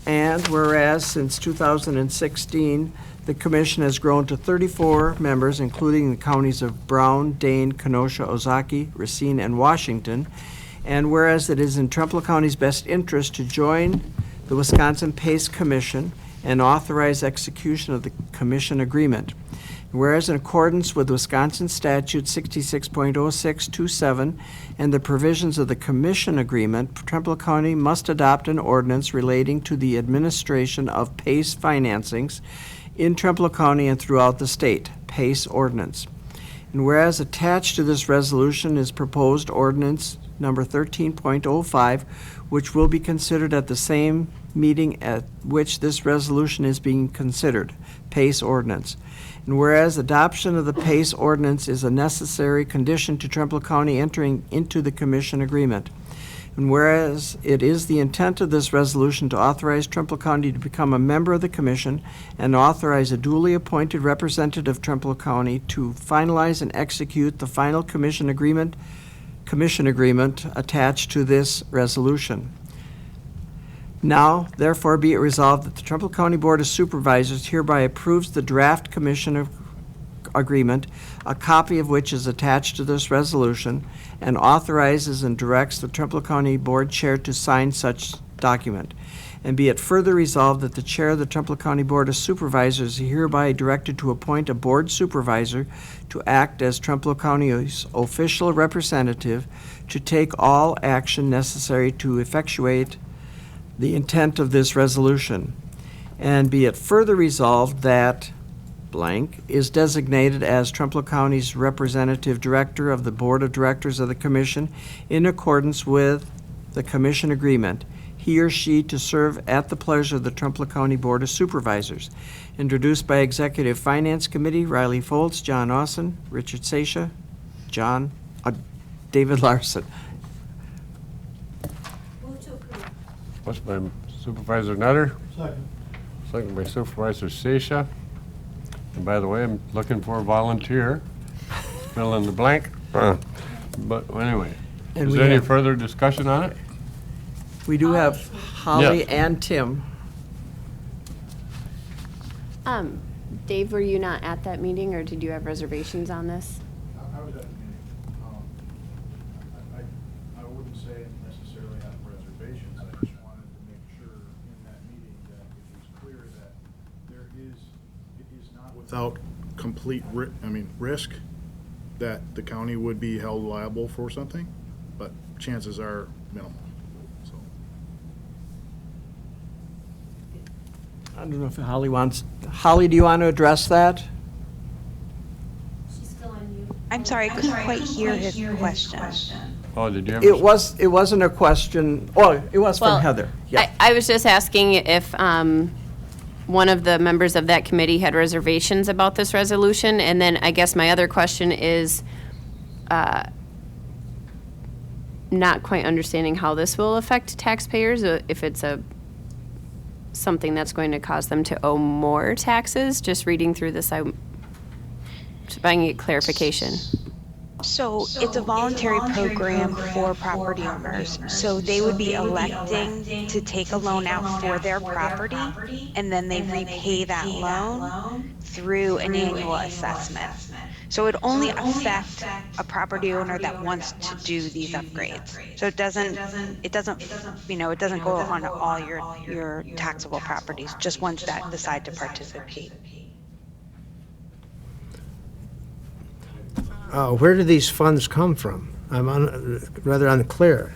and whereas since 2016, the commission has grown to 34 members, including the counties of Brown, Dane, Kenosha, Ozaukee, Racine, and Washington. And whereas it is in Trumpealeau County's best interest to join the Wisconsin PACE Commission and authorize execution of the commission agreement. Whereas in accordance with Wisconsin Statute 66.0627 and the provisions of the commission agreement, Trumpealeau County must adopt an ordinance relating to the administration of PACE financings in Trumpealeau County and throughout the state, PACE ordinance. And whereas attached to this resolution is proposed ordinance number 13.05, which will be considered at the same meeting at which this resolution is being considered, PACE ordinance. And whereas adoption of the PACE ordinance is a necessary condition to Trumpealeau County entering into the commission agreement. And whereas it is the intent of this resolution to authorize Trumpealeau County to become a member of the commission and authorize a duly appointed representative of Trumpealeau County to finalize and execute the final commission agreement attached to this resolution. Now, therefore, be it resolved that the Trumpealeau County Board of Supervisors hereby approves the draft commission agreement, a copy of which is attached to this resolution, and authorizes and directs the Trumpealeau County Board Chair to sign such document. And be it further resolved that the Chair of the Trumpealeau County Board of Supervisors is hereby directed to appoint a Board Supervisor to act as Trumpealeau County's official representative to take all action necessary to effectuate the intent of this resolution. And be it further resolved that blank is designated as Trumpealeau County's representative director of the Board of Directors of the Commission in accordance with the Commission agreement, he or she to serve at the pleasure of the Trumpealeau County Board of Supervisors. Introduced by Executive Finance Committee, Riley Foltz, John Austin, Richard Seisha, David Larson. Motion by Supervisor Nutter, Second. second by Supervisor Seisha. And by the way, I'm looking for a volunteer. Fill in the blank. But anyway, And is we there any have- further discussion on it? We do have Holly Yes. and Tim. Dave, were you not at that meeting, or did you have reservations on this? I was at the meeting. I wouldn't say necessarily have reservations. I just wanted to make sure in that meeting that it was clear that it is not without complete risk that the county would be held liable for something, but chances are minimal. So I don't know if Holly wants, Holly, do you want to address that? I'm sorry, I couldn't quite hear his question. Oh, did you have? It wasn't a question, oh, it was Well, from Heather. Yeah. I was just asking if one of the members of that committee had reservations about this resolution, and then I guess my other question is not quite understanding how this will affect taxpayers, if it's something that's going to cause them to owe more taxes. Just reading through this, I'm trying to get clarification. So it's a voluntary program for property owners. So they would be electing to take a loan out for their property, and then they repay that loan through an annual assessment. So it only affect a property owner that wants to do these upgrades. So it doesn't go on all your taxable properties, just ones that decide to participate. Where do these funds come from? I'm rather unclear.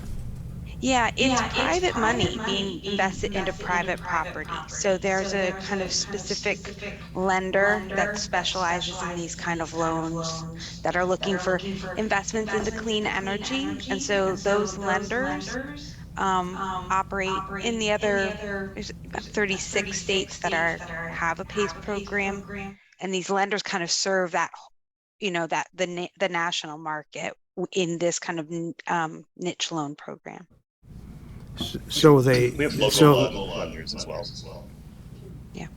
Yeah, it's private money being invested into private property. So there's a kind of specific lender that specializes in these kind of loans that are looking for investments into clean energy. And so those lenders operate in the other, there's about 36 states that have a PACE program. And these lenders kind of serve that, that the national market in this kind of niche loan program. So they, We have local so, lenders as well. Yeah.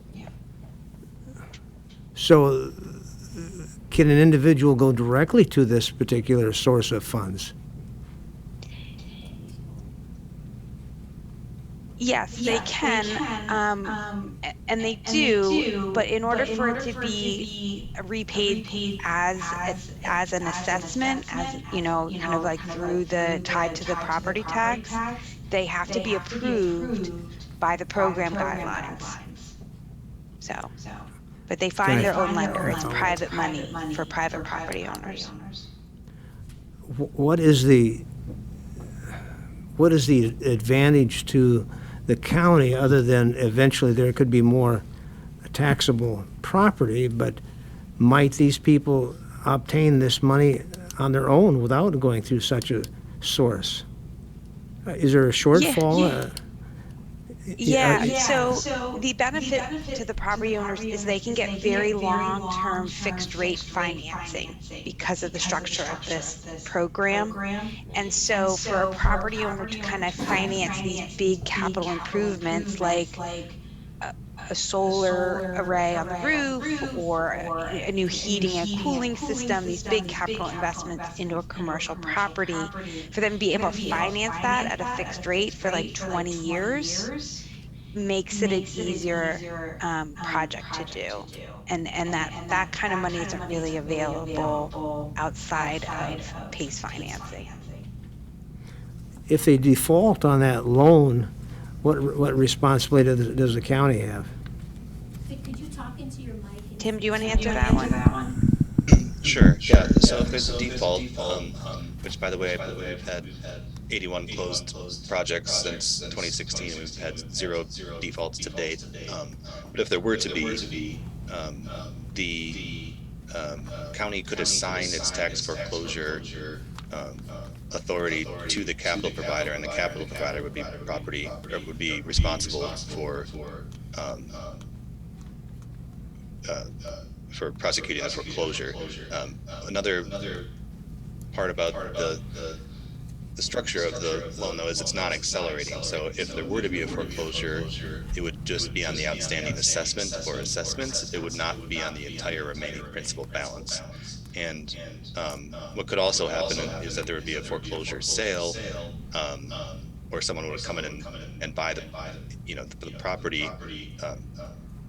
so can an individual go directly to this particular source of funds? Yes, they can, and they do, but in order for it to be repaid as an assessment, as, kind of like through the tied to the property tax, they have to be approved by the program guidelines. So, but they find their own lender. It's private money for private property owners. What is the advantage to the county other than eventually there could be more taxable property, but might these people obtain this money on their own without going through such a source? Is there a shortfall? Yeah, so the benefit to the property owners is they can get very long-term fixed rate financing because of the structure of this program. And so for a property owner to kind of finance these big capital improvements like a solar array on the roof or a new heating and cooling system, these big capital investments into a commercial property, for them to be able to finance that at a fixed rate for like 20 years makes it an easier project to do. And that kind of money isn't really available outside of PACE financing. If they default on that loan, what responsibility does the county have? Could you talk into your mic? Tim, do you want to answer that one? Sure, yeah. So if there's a default, which by the way, I believe we've had 81 closed projects since 2016, and we've had 0 defaults to date. But if there were to be, the county could assign its tax foreclosure authority to the capital provider, and the capital provider would be responsible for prosecuting the foreclosure. Another part about the structure of the loan, though, is it's not accelerating. So if there were to be a foreclosure, it would just be on the outstanding assessment or assessments. It would not be on the entire remaining principal balance. And what could also happen is that there would be a foreclosure sale, or someone would come in and buy the property,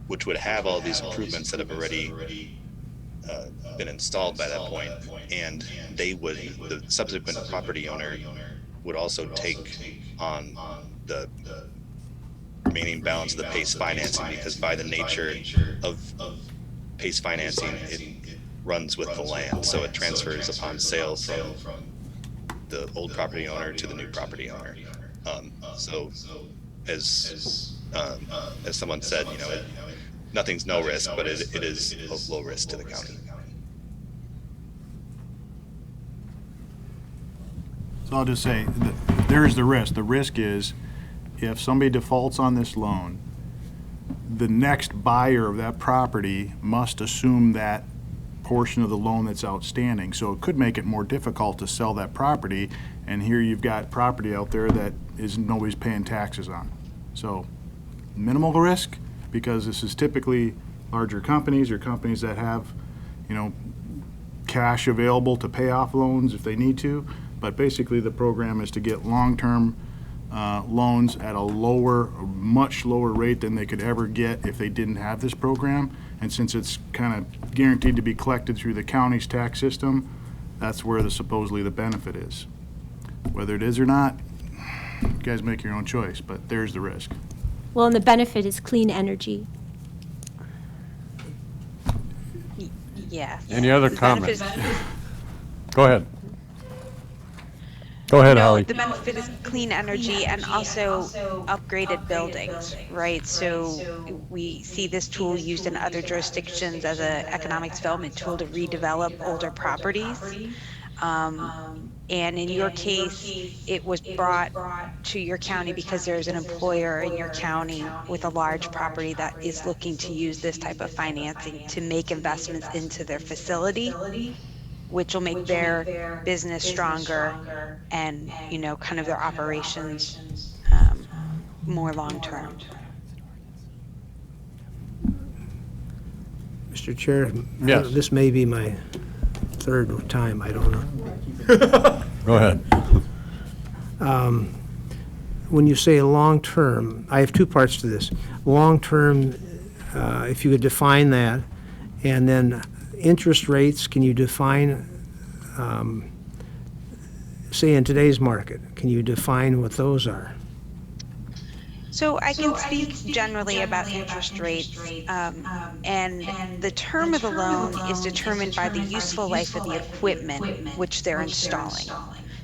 which would have all these improvements that have already been installed by that point, and the subsequent property owner would also take on the remaining balance of the PACE financing, because by the nature of PACE financing, it runs with the land, so it transfers upon sale from the old property owner to the new property owner. So as someone said, nothing's no risk, but it is of low risk to the county. So I'll just say, there's the risk. The risk is if somebody defaults on this loan, the next buyer of that property must assume that portion of the loan that's outstanding. So it could make it more difficult to sell that property, and here you've got property out there that nobody's paying taxes on. So minimal risk, because this is typically larger companies or companies that have, cash available to pay off loans if they need to. But basically the program is to get long-term loans at a much lower rate than they could ever get if they didn't have this program. And since it's kind of guaranteed to be collected through the county's tax system, that's where supposedly the benefit is. Whether it is or not, you guys make your own choice, but there's the risk. Well, and the benefit is clean energy. Yes. Any other The comments? benefit Go ahead. Go ahead, No, Holly. the benefit is clean energy and also upgraded buildings, right? So we see this tool used in other jurisdictions as an economic development tool to redevelop older properties. And in your case, it was brought to your county because there's an employer in your county with a large property that is looking to use this type of financing to make investments into their facility, which will make their business stronger and, kind of their operations more long-term. Mr. Chair? Yes. This may be my third time, I don't know. Go ahead. When you say long-term, I have two parts to this. Long-term, if you could define that, and then interest rates, can you define, say in today's market, can you define what those are? So I can speak generally about interest rates, and the term of the loan is determined by the useful life of the equipment which they're installing.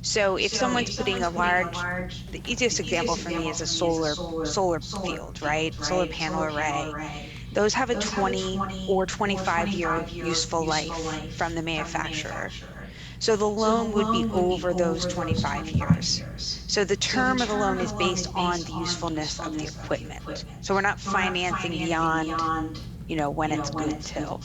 So if someone's putting the easiest example for me is a solar field, right? Solar panel array. Those have a 20 or 25-year useful life from the manufacturer. So the loan would be over those 25 years. So the term of the loan is based on the usefulness of the equipment. So we're not financing beyond, when it's good till.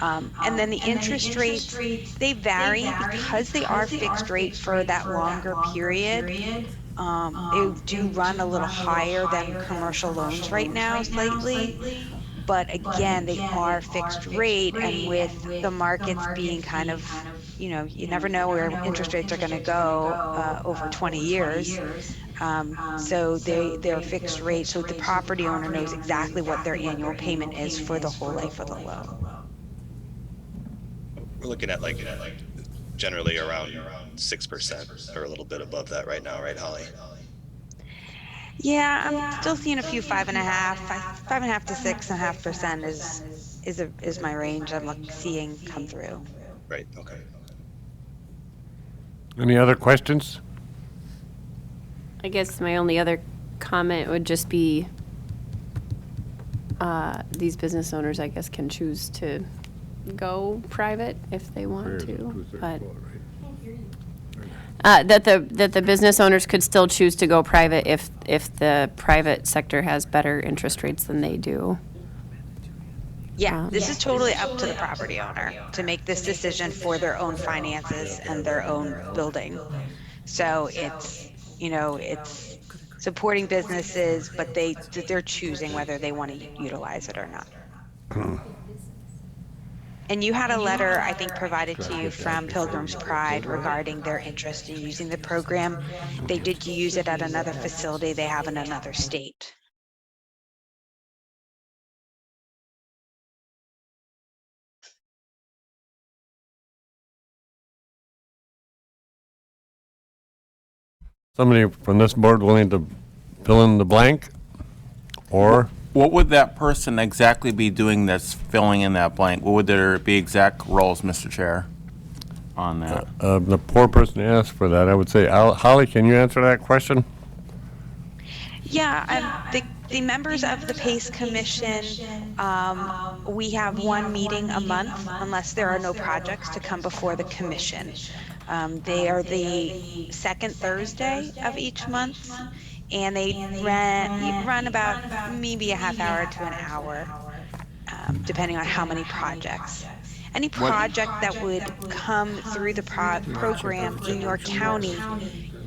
And then the interest rates, they vary because they are fixed rate for that longer period. They do run a little higher than commercial loans right now, slightly. But again, they are fixed rate, and with the markets being kind of, you never know where interest rates are going to go over 20 years. So they're fixed rate, so the property owner knows exactly what their annual payment is for the whole life of the loan. We're looking at generally around 6% or a little bit above that right now, right, Holly? Yeah, I'm still seeing a few 5.5 to 6.5% is my range I'm seeing come through. Right, okay. Any other questions? I guess my only other comment would just be these business owners, I guess, can choose to go private if they want to, but that the business owners could still choose to go private if the private sector has better interest rates than they do. Yeah, this is totally up to the property owner to make this decision for their own finances and their own building. So it's supporting businesses, but they're choosing whether they want to utilize it or not. And you had a letter, I think, provided to you from Pilgrim's Pride regarding their interest in using the program. They did use it at another facility they have in another state. Somebody from this board willing to fill in the blank? Or? What would that person exactly be doing that's filling in that blank? What would their be exact roles, Mr. Chair, on that? The poor person asked for that. I would say, Holly, can you answer that question? Yeah, the members of the PACE Commission, we have one meeting a month unless there are no projects to come before the commission. They are the second Thursday of each month, and they run about maybe a half hour to an hour, depending on how many projects. Any project that would come through the program in your county,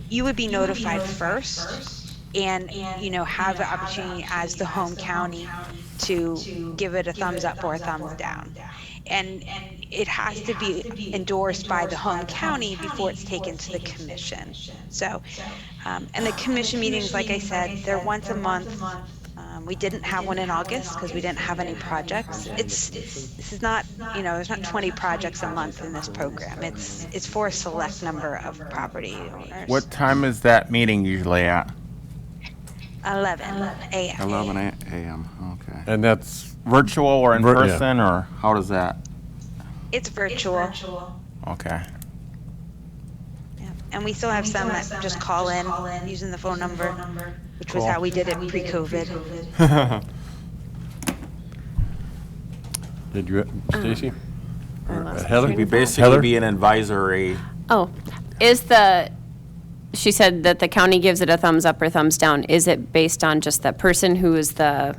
you would be notified first, and have the opportunity as the home county to give it a thumbs up or a thumbs down. And it has to be endorsed by the home county before it's taken to the commission. So, and the commission meetings, like I said, they're once a month. We didn't have one in August because we didn't have any projects. This is not, there's not 20 projects a month in this program. It's for a select number of property owners. What time is that meeting usually at? 11 a.m. 11 a.m. Okay. And that's virtual or in person, or how does that? It's virtual. Okay. And we still have some that just call in using the phone number, which was how we did it pre-COVID. Did you, Stacy? Heather? We basically be an advisory. Oh, she said that the county gives it a thumbs up or thumbs down. Is it based on just the person who is the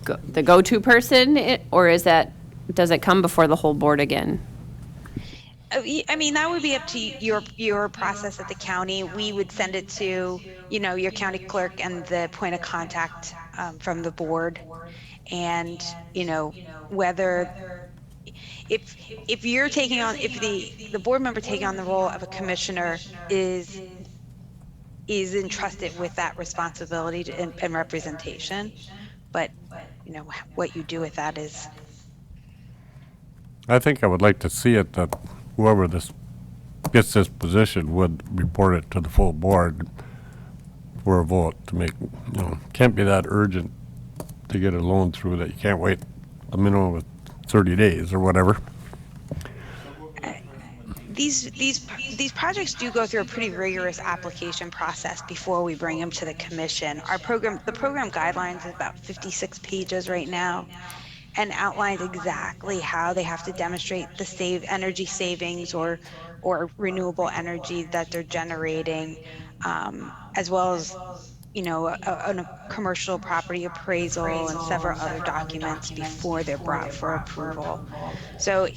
go-to person, or does it come before the whole board again? I mean, that would be up to your process at the county. We would send it to, your county clerk and the point of contact from the board. And, whether, if you're taking on, if the board member taking on the role of a commissioner is entrusted with that responsibility and representation, but, what you do with that is. I think I would like to see it that whoever gets this position would report it to the full board for a vote to make, can't be that urgent to get a loan through that you can't wait a minimum of 30 days or whatever. These projects do go through a pretty rigorous application process before we bring them to the commission. The program guidelines is about 56 pages right now, and outlines exactly how they have to demonstrate the energy savings or renewable energy that they're generating, as well as a commercial property appraisal and several other documents before they're brought for approval. So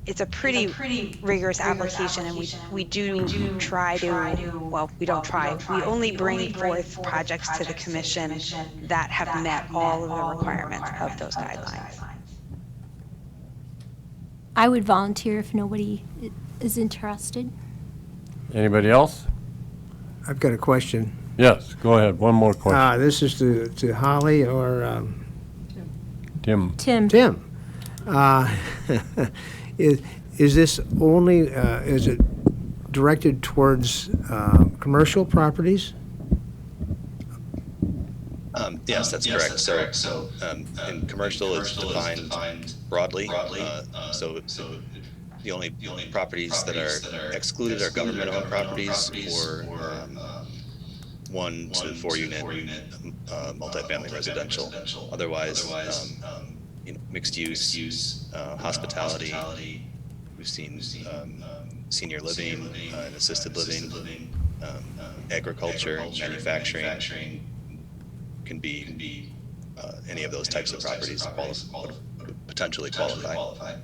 it's a pretty rigorous application, and we do try to, well, we don't try, we only bring forth projects to the commission that have met all of the requirements of those guidelines. I would volunteer if nobody is interested. Anybody else? I've got a question. Yes, go ahead. One more question. This is to Holly or Tim. Tim. Is this only, is it directed towards commercial properties? Yes, that's correct. So in commercial, it's defined broadly. So the only properties that are excluded are government-owned properties or 1 to 4 unit multifamily residential. Otherwise, mixed use, hospitality. We've seen senior living and assisted living, agriculture, manufacturing. Can be any of those types of properties would potentially qualify.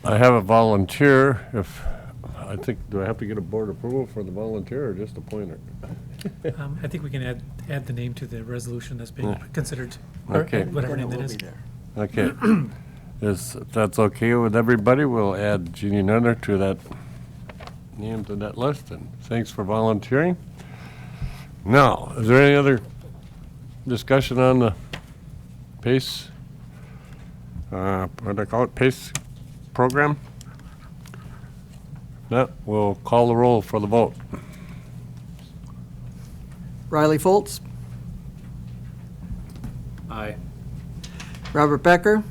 I have a volunteer. Do I have to get a board approval for the volunteer or just appoint her? I think we can add the name to the resolution that's being considered, Okay. whatever name that is. Okay. If that's okay with everybody, we'll add Jeannie Nutter to that name to that list, and thanks for volunteering. Now, is there any other discussion on the PACE, what do I call it, PACE program? No, we'll call the roll for the vote. Riley Foltz, Aye. Robert Becker,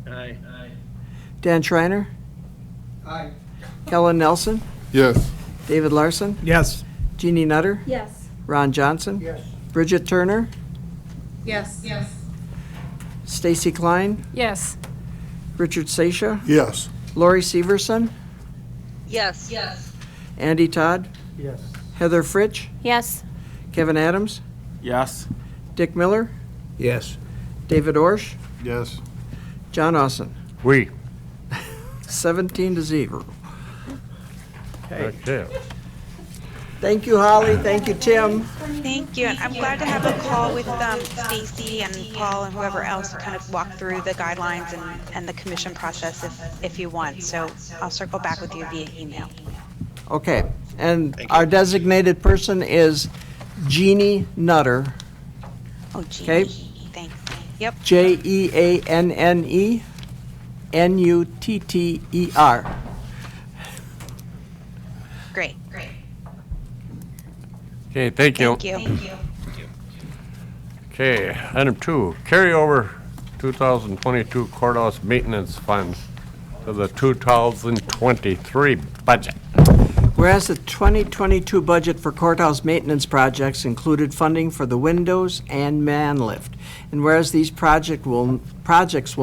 Aye. Dan Schreiner, Aye. Kellen Nelson, Yes. David Larson, Yes. Jeannie Nutter, Yes. Ron Johnson, Yes. Bridget Turner, Yes. Yes. Stacy Klein, Yes. Richard Seisha, Yes. Lori Severson, Yes. Yes. Andy Todd, Yes. Heather Fritsch, Yes. Kevin Adams, Yes. Dick Miller, Yes. David Orsh, Yes. John Austin. We. 17-0. Okay. Thank you, Holly. Thank you, Tim. Thank you, and I'm glad to have a call with Stacy and Paul and whoever else to kind of walk through the guidelines and the commission process if you want. So I'll circle back with you via email. Okay, and our designated person is Jeannie Nutter. Oh, Jeannie. Okay. Thanks. Yep. JeanneNutter. Great. Okay, thank you. Thank you. Okay, item 2, carryover 2022 courthouse maintenance funds to of the 2023 budget. Whereas the 2022 budget for courthouse maintenance projects included funding for the windows and man lift, and whereas these projects will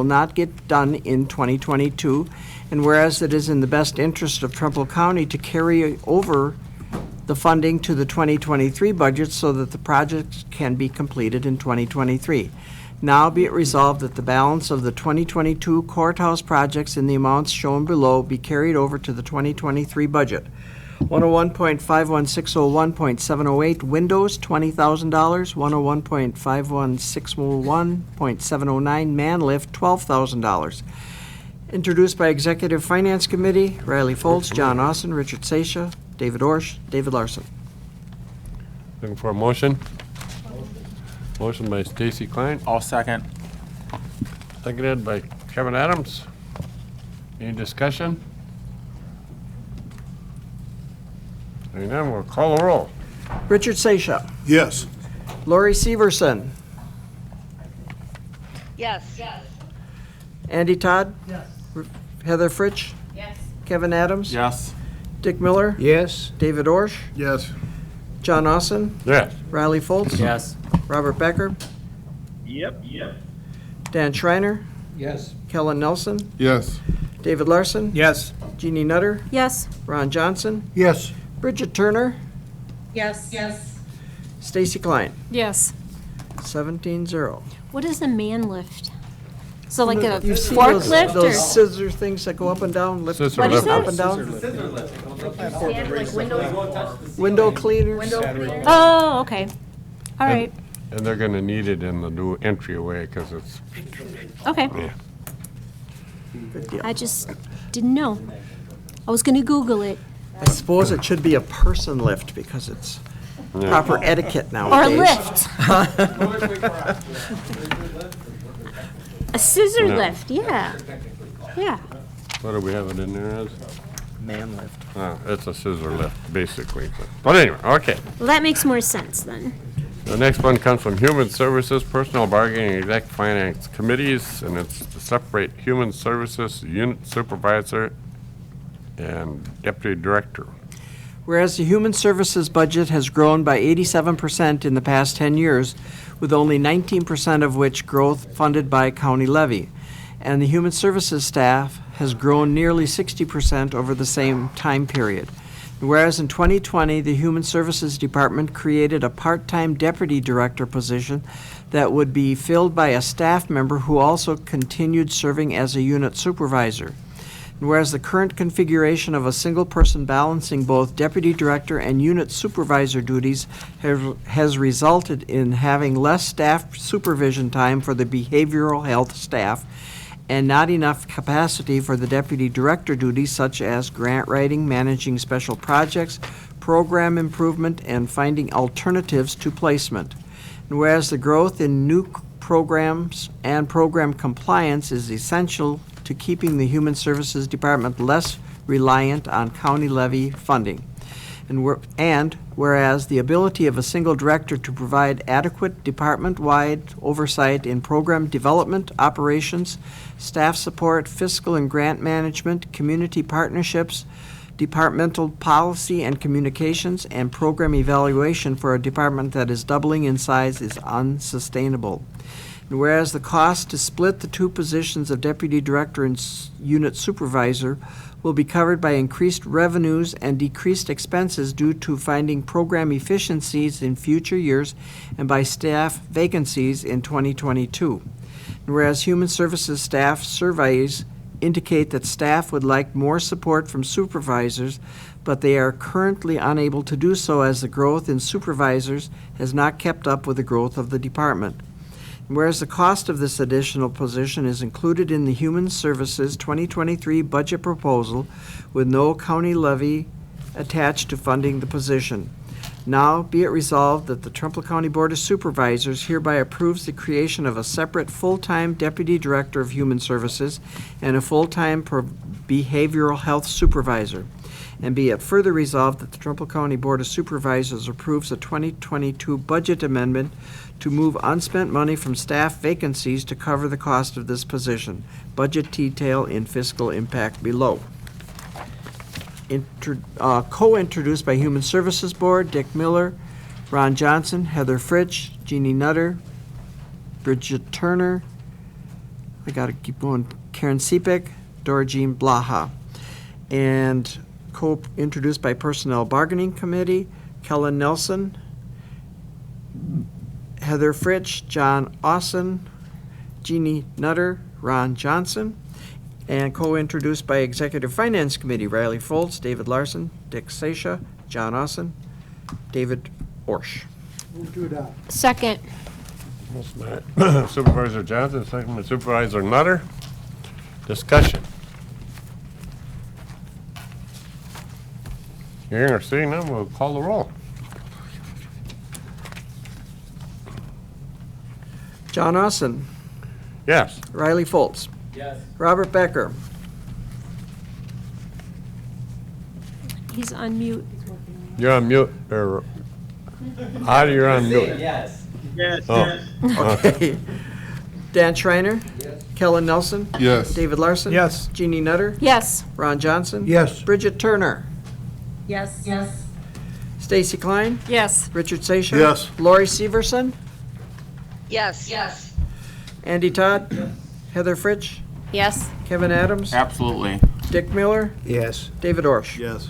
not get done in 2022, and whereas it is in the best interest of Trumbull County to carry over the funding to the 2023 budget so that the projects can be completed in 2023. Now be it resolved that the balance of the 2022 courthouse projects in the amounts shown below be carried over to the 2023 budget. 101.51601.708 windows, $20,000. 101.51601.709 man lift, $12,000. Introduced by Executive Finance Committee, Riley Foltz, John Austin, Richard Seisha, David Orsh, David Larson. Looking for a motion? Motion by Stacy Klein, All second. seconded by Kevin Adams. Any discussion? Hearing none, we'll call the roll. Richard Seisha, Yes. Lori Severson, Yes. Andy Todd. Yes. Heather Fritsch. Yes. Kevin Adams. Yes. Dick Miller. Yes. David Orsh. Yes. John Austin. Yes. Riley Foltz. Yes. Robert Becker. Yep. Dan Schreiner. Yes. Kellen Nelson. Yes. David Larson. Yes. Jeannie Nutter. Yes. Ron Johnson. Yes. Bridget Turner. Yes. Stacy Klein. Yes. 17-0. What is a man lift? So like a You've seen forklift or? those scissor things that go up and down, lift Scissor What is lift. up and down? Like Window cleaners? Oh, okay. All right. And they're gonna need it in the new entryway, because it's, Okay. yeah. Good deal. I just didn't know. I was gonna Google it. I suppose it should be a person lift because it's proper etiquette Or a nowadays. lift. A scissor No. lift, yeah. Yeah. What do we have it in there as? Man lift. Oh, it's a scissor lift, basically. But anyway, okay. Well, that makes more sense then. The next one comes from Human Services, Personnel Bargaining, and Exec Finance Committees, and it's to separate Human Services, Unit Supervisor, and Deputy Director. Whereas the Human Services budget has grown by 87% in the past 10 years, with only 19% of which growth funded by county levy, and the Human Services staff has grown nearly 60% over the same time period. Whereas in 2020, the Human Services Department created a part-time deputy director position that would be filled by a staff member who also continued serving as a unit supervisor. And whereas the current configuration of a single person balancing both deputy director and unit supervisor duties has resulted in having less staff supervision time for the behavioral health staff and not enough capacity for the deputy director duties such as grant writing, managing special projects, program improvement, and finding alternatives to placement. And whereas the growth in new programs and program compliance is essential to keeping the Human Services Department less reliant on county levy funding. And whereas the ability of a single director to provide adequate department-wide oversight in program development, operations, staff support, fiscal and grant management, community partnerships, departmental policy and communications, and program evaluation for a department that is doubling in size is unsustainable. And whereas the cost to split the two positions of deputy director and unit supervisor will be covered by increased revenues and decreased expenses due to finding program efficiencies in future years and by staff vacancies in 2022. And whereas Human Services staff surveys indicate that staff would like more support from supervisors, but they are currently unable to do so as the growth in supervisors has not kept up with the growth of the department. Whereas the cost of this additional position is included in the Human Services 2023 budget proposal with no county levy attached to funding the position. Now be it resolved that the Trumpealeau County Board of Supervisors hereby approves the creation of a separate full-time Deputy Director of Human Services and a full-time Behavioral Health Supervisor. And be it further resolved that the Trumpealeau County Board of Supervisors approves a 2022 budget amendment to move unspent money from staff vacancies to cover the cost of this position. Budget detail in fiscal impact below. Co-introduced by Human Services Board, Dick Miller, Ron Johnson, Heather Fritsch, Jeannie Nutter, Bridget Turner, I gotta keep going, Karen Sepik, Dora Jean Blaha. And co-introduced by Personnel Bargaining Committee, Kellen Nelson, Heather Fritsch, John Austin, Jeannie Nutter, Ron Johnson. And co-introduced by Executive Finance Committee, Riley Foltz, David Larson, Dick Seisha, John Austin, David Orsh. Move to adopt. Second. Supervisor Johnson, second by Supervisor Nutter. Discussion. Hearing or seeing none, we'll call the roll. John Austin, Yes. Riley Foltz, Yes. Robert Becker, He's on mute. You're on mute, or, Audie, you're on mute. Yes. Yes. Oh. okay, Dan Schreiner, Kellen Nelson, Yes. David Larson, Yes. Jeannie Nutter, Yes. Ron Johnson, Yes. Bridget Turner, Yes. Yes. Stacy Klein, Yes. Richard Seisha, Yes. Lori Severson, Yes. Yes. Andy Todd, Heather Fritsch, Yes. Kevin Adams, Absolutely. Dick Miller, Yes. David Orsh. Yes.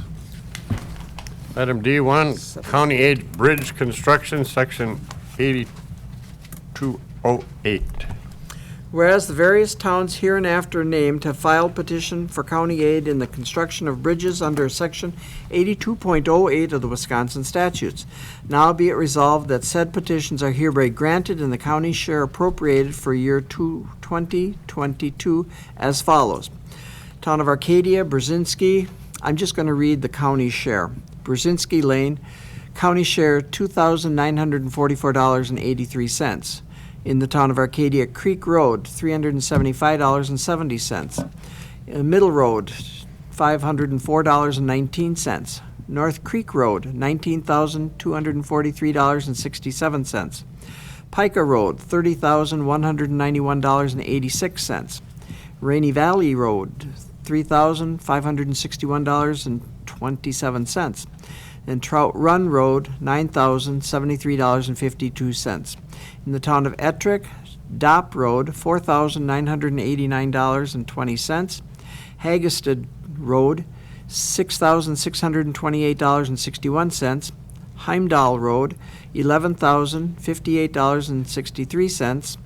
Item D1, County Aid Bridge Construction, Section 8208. Whereas the various towns hereinafter named have filed petition for county aid in the construction of bridges under Section 82.08 of the Wisconsin statutes. Now be it resolved that said petitions are hereby granted and the county's share appropriated for year 2022 as follows. Town of Arcadia, Brzezinski, I'm just going to read the county's share. Brzezinski Lane, county share $2,944.83. In the town of Arcadia, Creek Road, $375.70. Middle Road, $504.19. North Creek Road, $19,243.67. Pica Road, $30,191.86. Rainy Valley Road, $3,561.27. And Trout Run Road, $9,073.52. In the town of Ettrick, Dopp Road, $4,989.20. Haggested Road, $6,628.61. Heimdall Road, $11,058.63.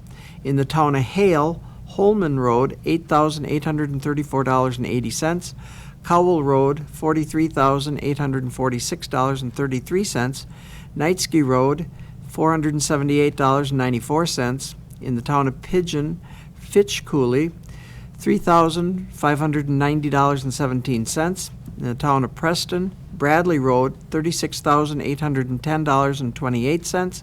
In the town of Hale, Holman Road, $8,834.80. Cowell Road, $43,846.33. Knightsky Road, $478.94. In the town of Pigeon, Fitch Cooley, $3,590.17. In the town of Preston, Bradley Road, $36,810.28.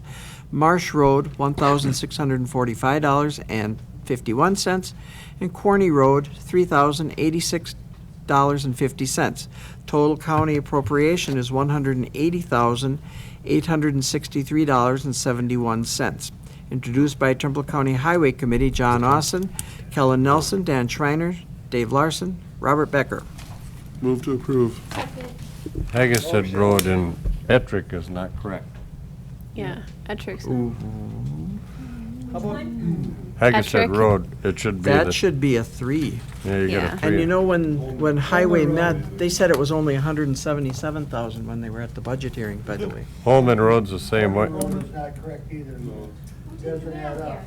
Marsh Road, $1,645.51. And Corney Road, $3,086.50. Total county appropriation is $180,863.71. Introduced by Trumpealeau County Highway Committee, John Austin, Kellen Nelson, Dan Schreiner, Dave Larson, Robert Becker. Move to approve. Haggested Road in Ettrick is not correct. Yeah. Ettrick's. Haggested Ettrick? Road, it should be That the, should be a 3. yeah, you Yeah. get a And you 3. know, when Highway met, they said it was only 177,000 when they were at the budget hearing, by the way. Holman Road's the same way. That's not correct either. Doesn't add up.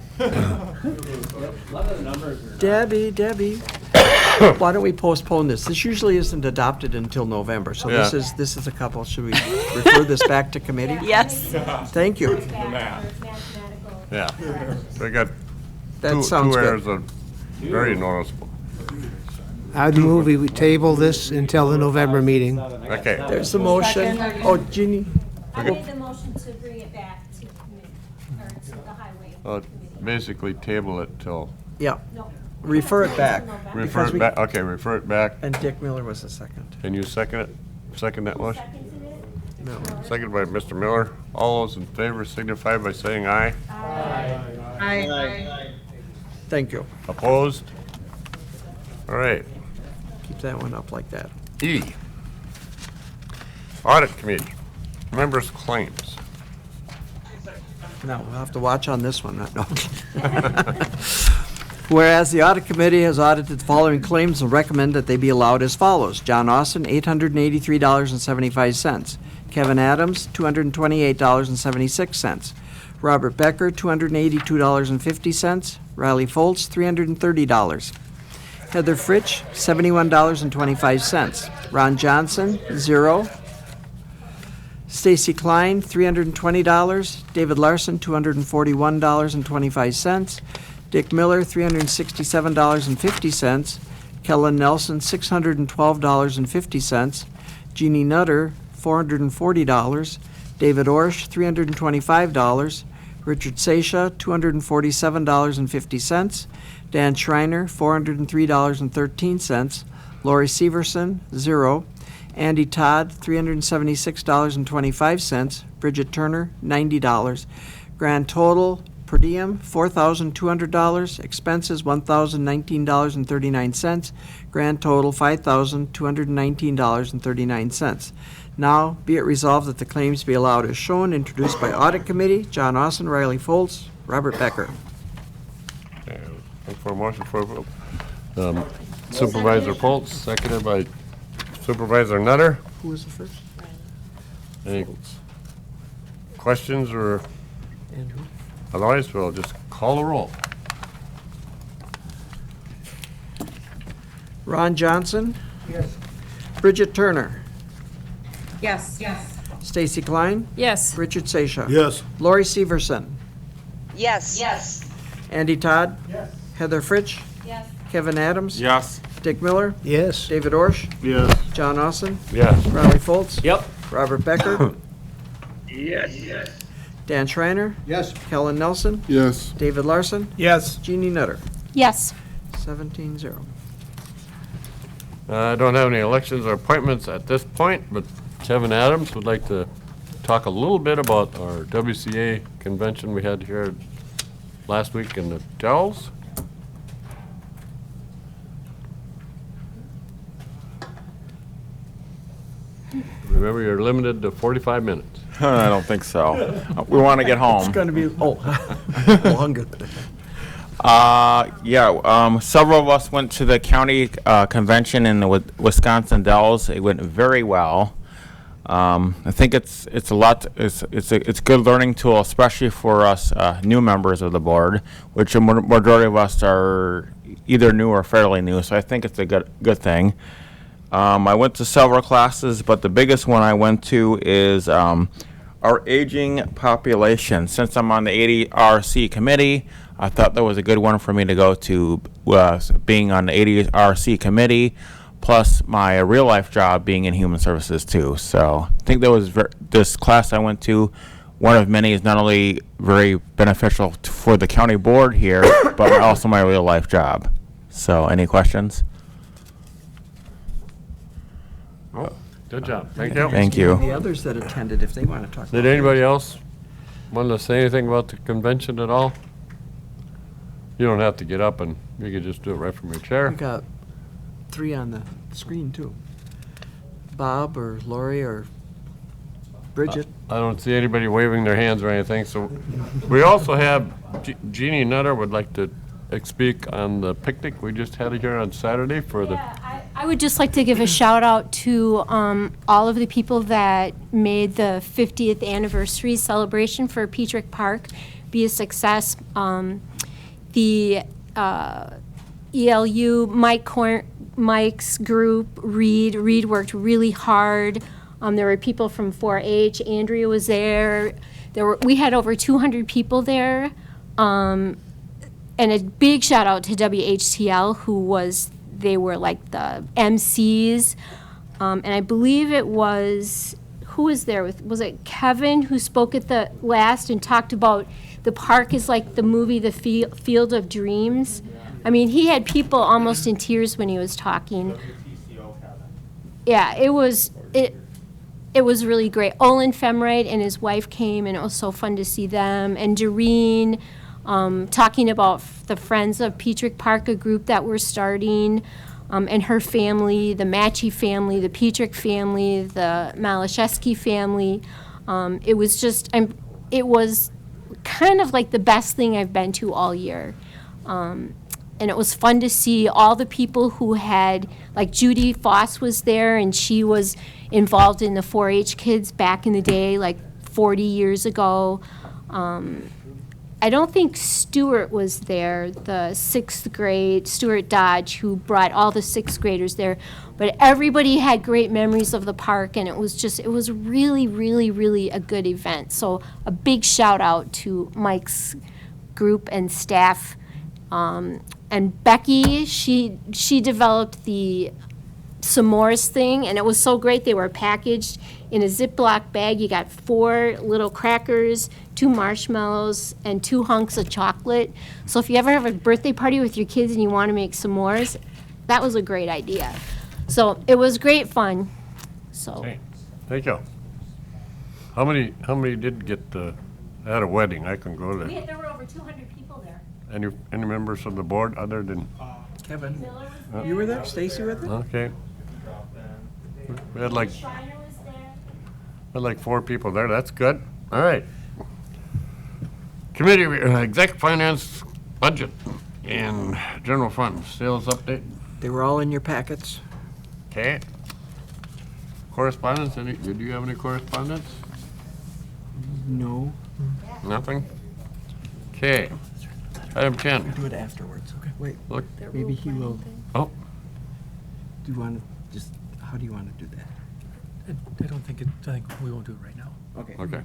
Debbie, why don't we postpone this? This usually isn't adopted until November, so Yeah. this is a couple. Should we refer this back to committee? Yes. Thank you. Yeah. They got That two sounds good. errors that very noticeable. I'd move we table this until the November meeting. Okay. There's the motion. Oh, Jeannie, I made the motion to bring it back to committee, or to the highway committee. Basically table it till, Yeah, No. refer it back. refer because it back, okay, refer it back. And Dick Miller was the second. Can you second it? Second that motion? Seconded it? Miller. Seconded by Mr. Miller. All those in favor signify by saying aye. Aye. Thank you. Opposed? All right. Keep that one up like that. E. Audit Committee. Members' claims. Now, we'll have to watch on this one. No. Whereas the Audit Committee has audited the following claims and recommend that they be allowed as follows. John Austin, $883.75. Kevin Adams, $228.76. Robert Becker, $282.50. Riley Foltz, $330. Heather Fritsch, $71.25. Ron Johnson, $0. Stacy Klein, $320. David Larson, $241.25. Dick Miller, $367.50. Kellen Nelson, $612.50. Jeannie Nutter, $440. David Orsh, $325. Richard Seisha, $247.50. Dan Schreiner, $403.13. Lori Severson, $0. Andy Todd, $376.25. Bridget Turner, $90. Grand total per diem, $4,200. Expenses, $1,019.39. Grand total, $5,219.39. Now, be it resolved that the claims be allowed as shown, introduced by Audit Committee, John Austin, Riley Foltz, Robert Becker. Okay, look for a motion for Supervisor Foltz, seconded by Supervisor Nutter. Who was the first? Any questions or Andrew? otherwise, we'll just call the roll. Ron Johnson? Yes. Bridget Turner? Yes. Stacy Klein? Yes. Richard Seisha? Yes. Lori Severson? Yes. Andy Todd? Yes. Heather Fritsch? Yes. Kevin Adams? Yes. Dick Miller? Yes. David Orsh? Yes. John Austin? Yes. Riley Foltz? Yep. Robert Becker? Yes. Dan Schreiner? Yes. Kellen Nelson? Yes. David Larson? Yes. Jeannie Nutter? Yes. 17-0. I don't have any elections or appointments at this point, but Kevin Adams would like to talk a little bit about our WCA convention we had here last week in the Dells. Remember, you're limited to 45 minutes. I don't think so. We want to get home. It's going to be, longer. Several of us went to the county convention in the Wisconsin Dells. It went very well. I think it's a good learning tool, especially for us new members of the board, which a majority of us are either new or fairly new. So I think it's a good thing. I went to several classes, but the biggest one I went to is our aging population. Since I'm on the ADRC committee, I thought that was a good one for me to go to, being on the ADRC committee, plus my real life job being in human services too. So I think that was this class I went to, one of many, is not only very beneficial for the county board here, but also my real life job. So any questions? Oh, good job. Thank you. Thank you. The others that attended, if they want to talk. Did anybody else want to say anything about the convention at all? You don't have to get up, and you can just do it right from your chair. We got 3 on the screen, too. Bob or Lori or Bridget. I don't see anybody waving their hands or anything, so we also have Jeannie Nutter would like to speak on the picnic we just had here on Saturday for the... I would just like to give a shout out to all of the people that made the 50th anniversary celebration for Petrick Park be a success. The ELU, Mike's group, Reed worked really hard. There were people from 4-H. Andrea was there. We had over 200 people there. And a big shout out to WHTL, they were like the MCs. And I believe it was, who was there with, was it Kevin who spoke at the last and talked about the park is like the movie The Field of Dreams? I mean, he had people almost in tears when he was talking. Yeah, it was really great. Olin Femright and his wife came, and it was so fun to see them. And Doreen talking about the Friends of Petrick Park, a group that we're starting, and her family, the Matchy family, the Petrick family, the Malashevsky family. It was just, it was kind of like the best thing I've been to all year. And it was fun to see all the people who had, like Judy Foss was there, and she was involved in the 4-H kids back in the day, like 40 years ago. I don't think Stuart was there, the 6th grade, Stuart Dodge, who brought all the 6th graders there. But everybody had great memories of the park, and it was really, really, really a good event. So a big shout out to Mike's group and staff. And Becky, she developed the s'mores thing, and it was so great. They were packaged in a Ziploc bag. You got 4 little crackers, 2 marshmallows, and 2 hunks of chocolate. So if you ever have a birthday party with your kids and you want to make s'mores, that was a great idea. So it was great fun. So. Okay. Thank you. How many did get at a wedding? I can go there. There were over 200 people there. Any members of the board other than? Kevin, you were there? Stacy was there? Okay. We had like 4 people there. That's good. All right. Committee, exec finance, budget, and general fund sales update. They were all in your packets. Okay. Correspondence, did you have any correspondence? No. Nothing? Okay. Item 10. Do it afterwards, okay? Wait, Look. maybe he will. Oh, Do you want to just, how do you want to do that? I don't think I think we won't do it right now. Okay. okay.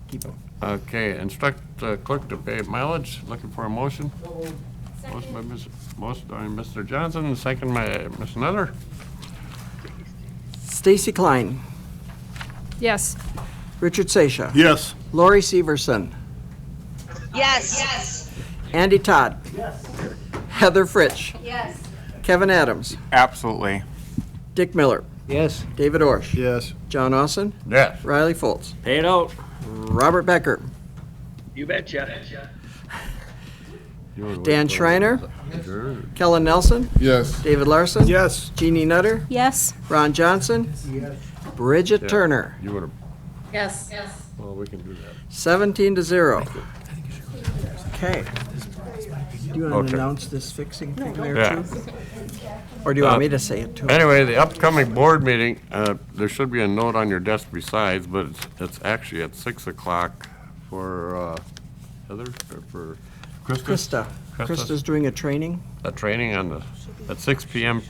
Keep going. Okay, instruct clerk to pay mileage. Looking for a motion. Motion by Mr. Johnson, second by Ms. Nutter. Stacy Klein. Yes. Richard Sasha. Yes. Lori Severson. Yes. Andy Todd. Heather Fritsch. Yes. Kevin Adams. Absolutely. Dick Miller. Yes. David Orsh. Yes. John Austin. Yes. Riley Foltz. Pay it out. Robert Becker. You betcha. Dan Schreiner. Kellen Nelson. Yes. David Larson. Yes. Jeannie Nutter. Yes. Ron Johnson. Bridget Turner. You would have, Yes. well, we can do that. 17-0. Okay. Do you want Okay. to announce this fixing thing there Yeah. too? Or do you want me to say it too? Anyway, the upcoming board meeting, there should be a note on your desk besides, but it's actually at 6 o'clock for Heather, or for Krista. Krista's doing a training. A training at 6 p.m.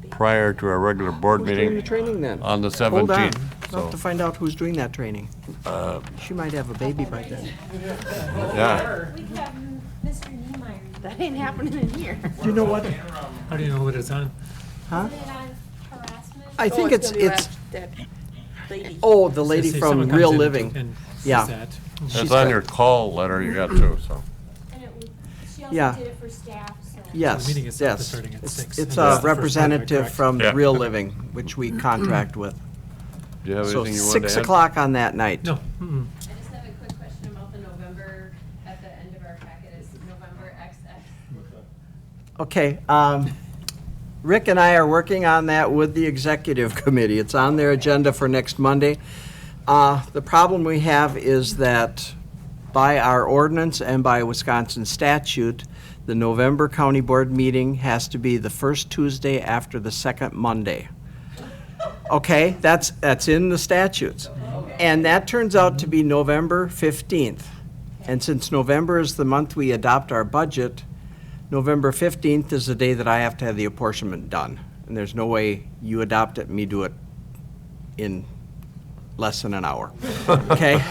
prior to our regular board Who's doing the meeting training then? on the Hold on. 17th. We'll have to So, find out who's doing that training. She might have a baby by then. yeah. We have Mr. Niemeyer. That ain't happening in here. You know what? How do you know what it's on? Huh? Is it on harassment? I think it's, That lady. oh, the lady Say from someone comes Real in Living. and sees Yeah. that. It's on your call letter you got too, so. And it was, she Yeah. also did it for staff, so. Yes, The meeting is yes. starting at 6, It's and that's a the first part of it, representative correct? from Yeah. Real Living, which we contract with. Do you have So anything you wanted to add? 6 o'clock on that night. No. I just have a quick question about the November, at the end of our packet is November XX. Okay, Rick and I are working on that with the executive committee. It's on their agenda for next Monday. The problem we have is that by our ordinance and by Wisconsin statute, the November county board meeting has to be the first Tuesday after the second Monday. Okay, that's in the statutes. And that turns out to be November 15th. And since November is the month we adopt our budget, November 15th is the day that I have to have the apportionment done. And there's no way you adopt it and me do it in less than an hour. Okay?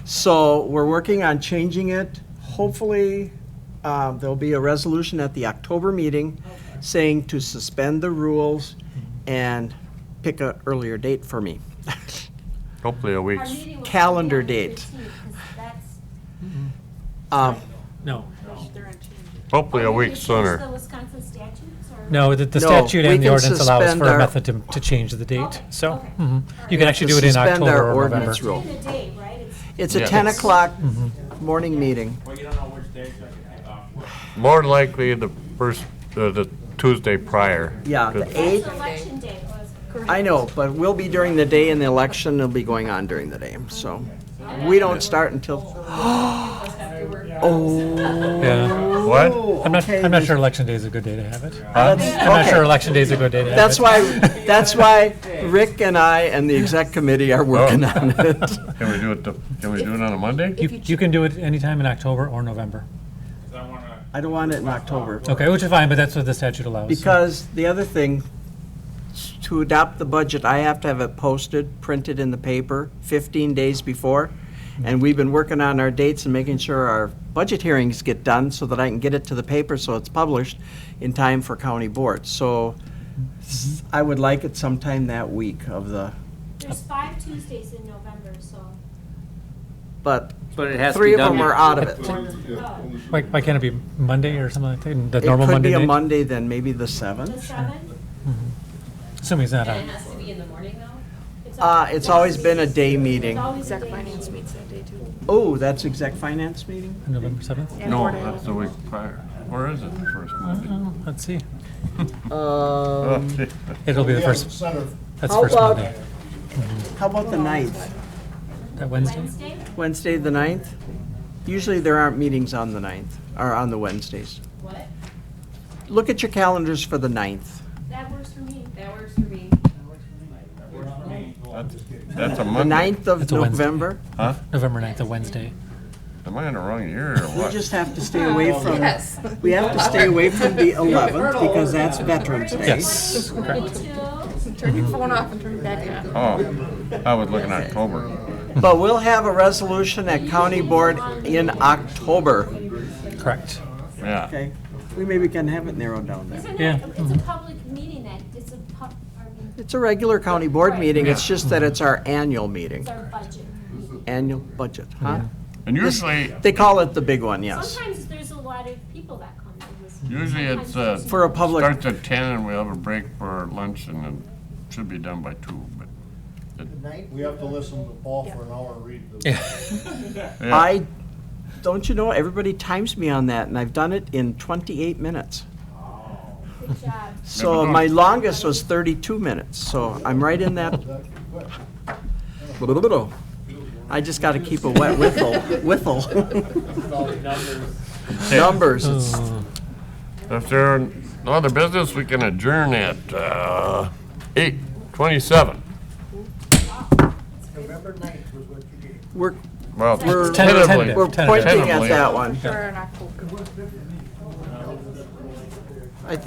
So we're working on changing it. Hopefully, there'll be a resolution at the October meeting saying to suspend the rules and pick an earlier date for me. Hopefully a week's, calendar date. No. hopefully a week The sooner. Wisconsin statutes or? No, the No, statute we and the can ordinance allows suspend for a our- method to change the date, so. Okay. You can actually do it in Suspend October our or ordinance November. rule. During the day, right? It's a Yeah. 10 o'clock morning meeting. Well, you don't know which days I can take off work. More likely the first, the Tuesday prior. Yeah, the 8th. That's election day. I know, but we'll be during the day and the election will be going on during the day, so. We don't start until, Yeah. What? I'm not sure election day is a good day to have it. Huh? I'm not sure Okay. election day is a good day to have that's it. that's why Rick and I and the exec committee are working on it. Can we do it, can we do it on a Monday? You can do it anytime in October or November. I don't want it in October. Okay, which is fine, but that's what the statute allows. Because the other thing, to adopt the budget, I have to have it posted, printed in the paper 15 days before. And we've been working on our dates and making sure our budget hearings get done so that I can get it to the paper so it's published in time for county boards. So I would like it sometime that week of the, There's 5 Tuesdays in November, so. but But it has to 3 be of done. them are out of it. Why can't it be Monday or something like that? The It normal could Monday be a date? Monday, then maybe the 7th. The 7th? Assuming it's not out. has to be in the morning though? It's always been a day meeting. Exec finance meets that day too. Oh, that's exec finance meeting? November 7th? No, that's the week prior. Where is it, the first Monday? Let's see. Um, It'll be the first, that's the first How about- Monday. How about the 9th? That Wednesday? Wednesday? Wednesday, the 9th? Usually there aren't meetings on the 9th, or on the Wednesdays. What? Look at your calendars for the 9th. That works for me. That works for me. That's a The Monday. 9th of It's a Wednesday. November? Huh? November 9th, a Wednesday. Am I in the wrong year or We what? just have to stay away from, Yes. we have to stay away from the 11th because that's Veterans Day. Yes, correct. Turn your phone off and turn it back on. Oh, I was looking at October. But we'll have a resolution at county board in October. Correct. Yeah. Okay? We maybe can have it narrowed down there. Isn't Yeah. it, it's a public meeting that, it's a pub, I mean, It's a regular county board Right. meeting, it's just that it's our annual meeting. it's our budget. Annual budget, huh? And usually, They call it the big one, yes. Sometimes there's a lot of people that come to this. usually it's, Sometimes For a public, starts at 10 and we have a break for lunch and then should be done by 2, but. We have to listen to Paul for an hour and read the. Yeah. don't you know, everybody times me on that, and I've done it in 28 minutes. Good job. So my longest was 32 minutes, so I'm right in that. I just got to keep a wet whittle. Numbers. It's, If there are no other business, we can adjourn at 8:27. November 9th was what you gave. we're Well, We're- tentatively. we're pointing at Tentatively. that one. For an October. I think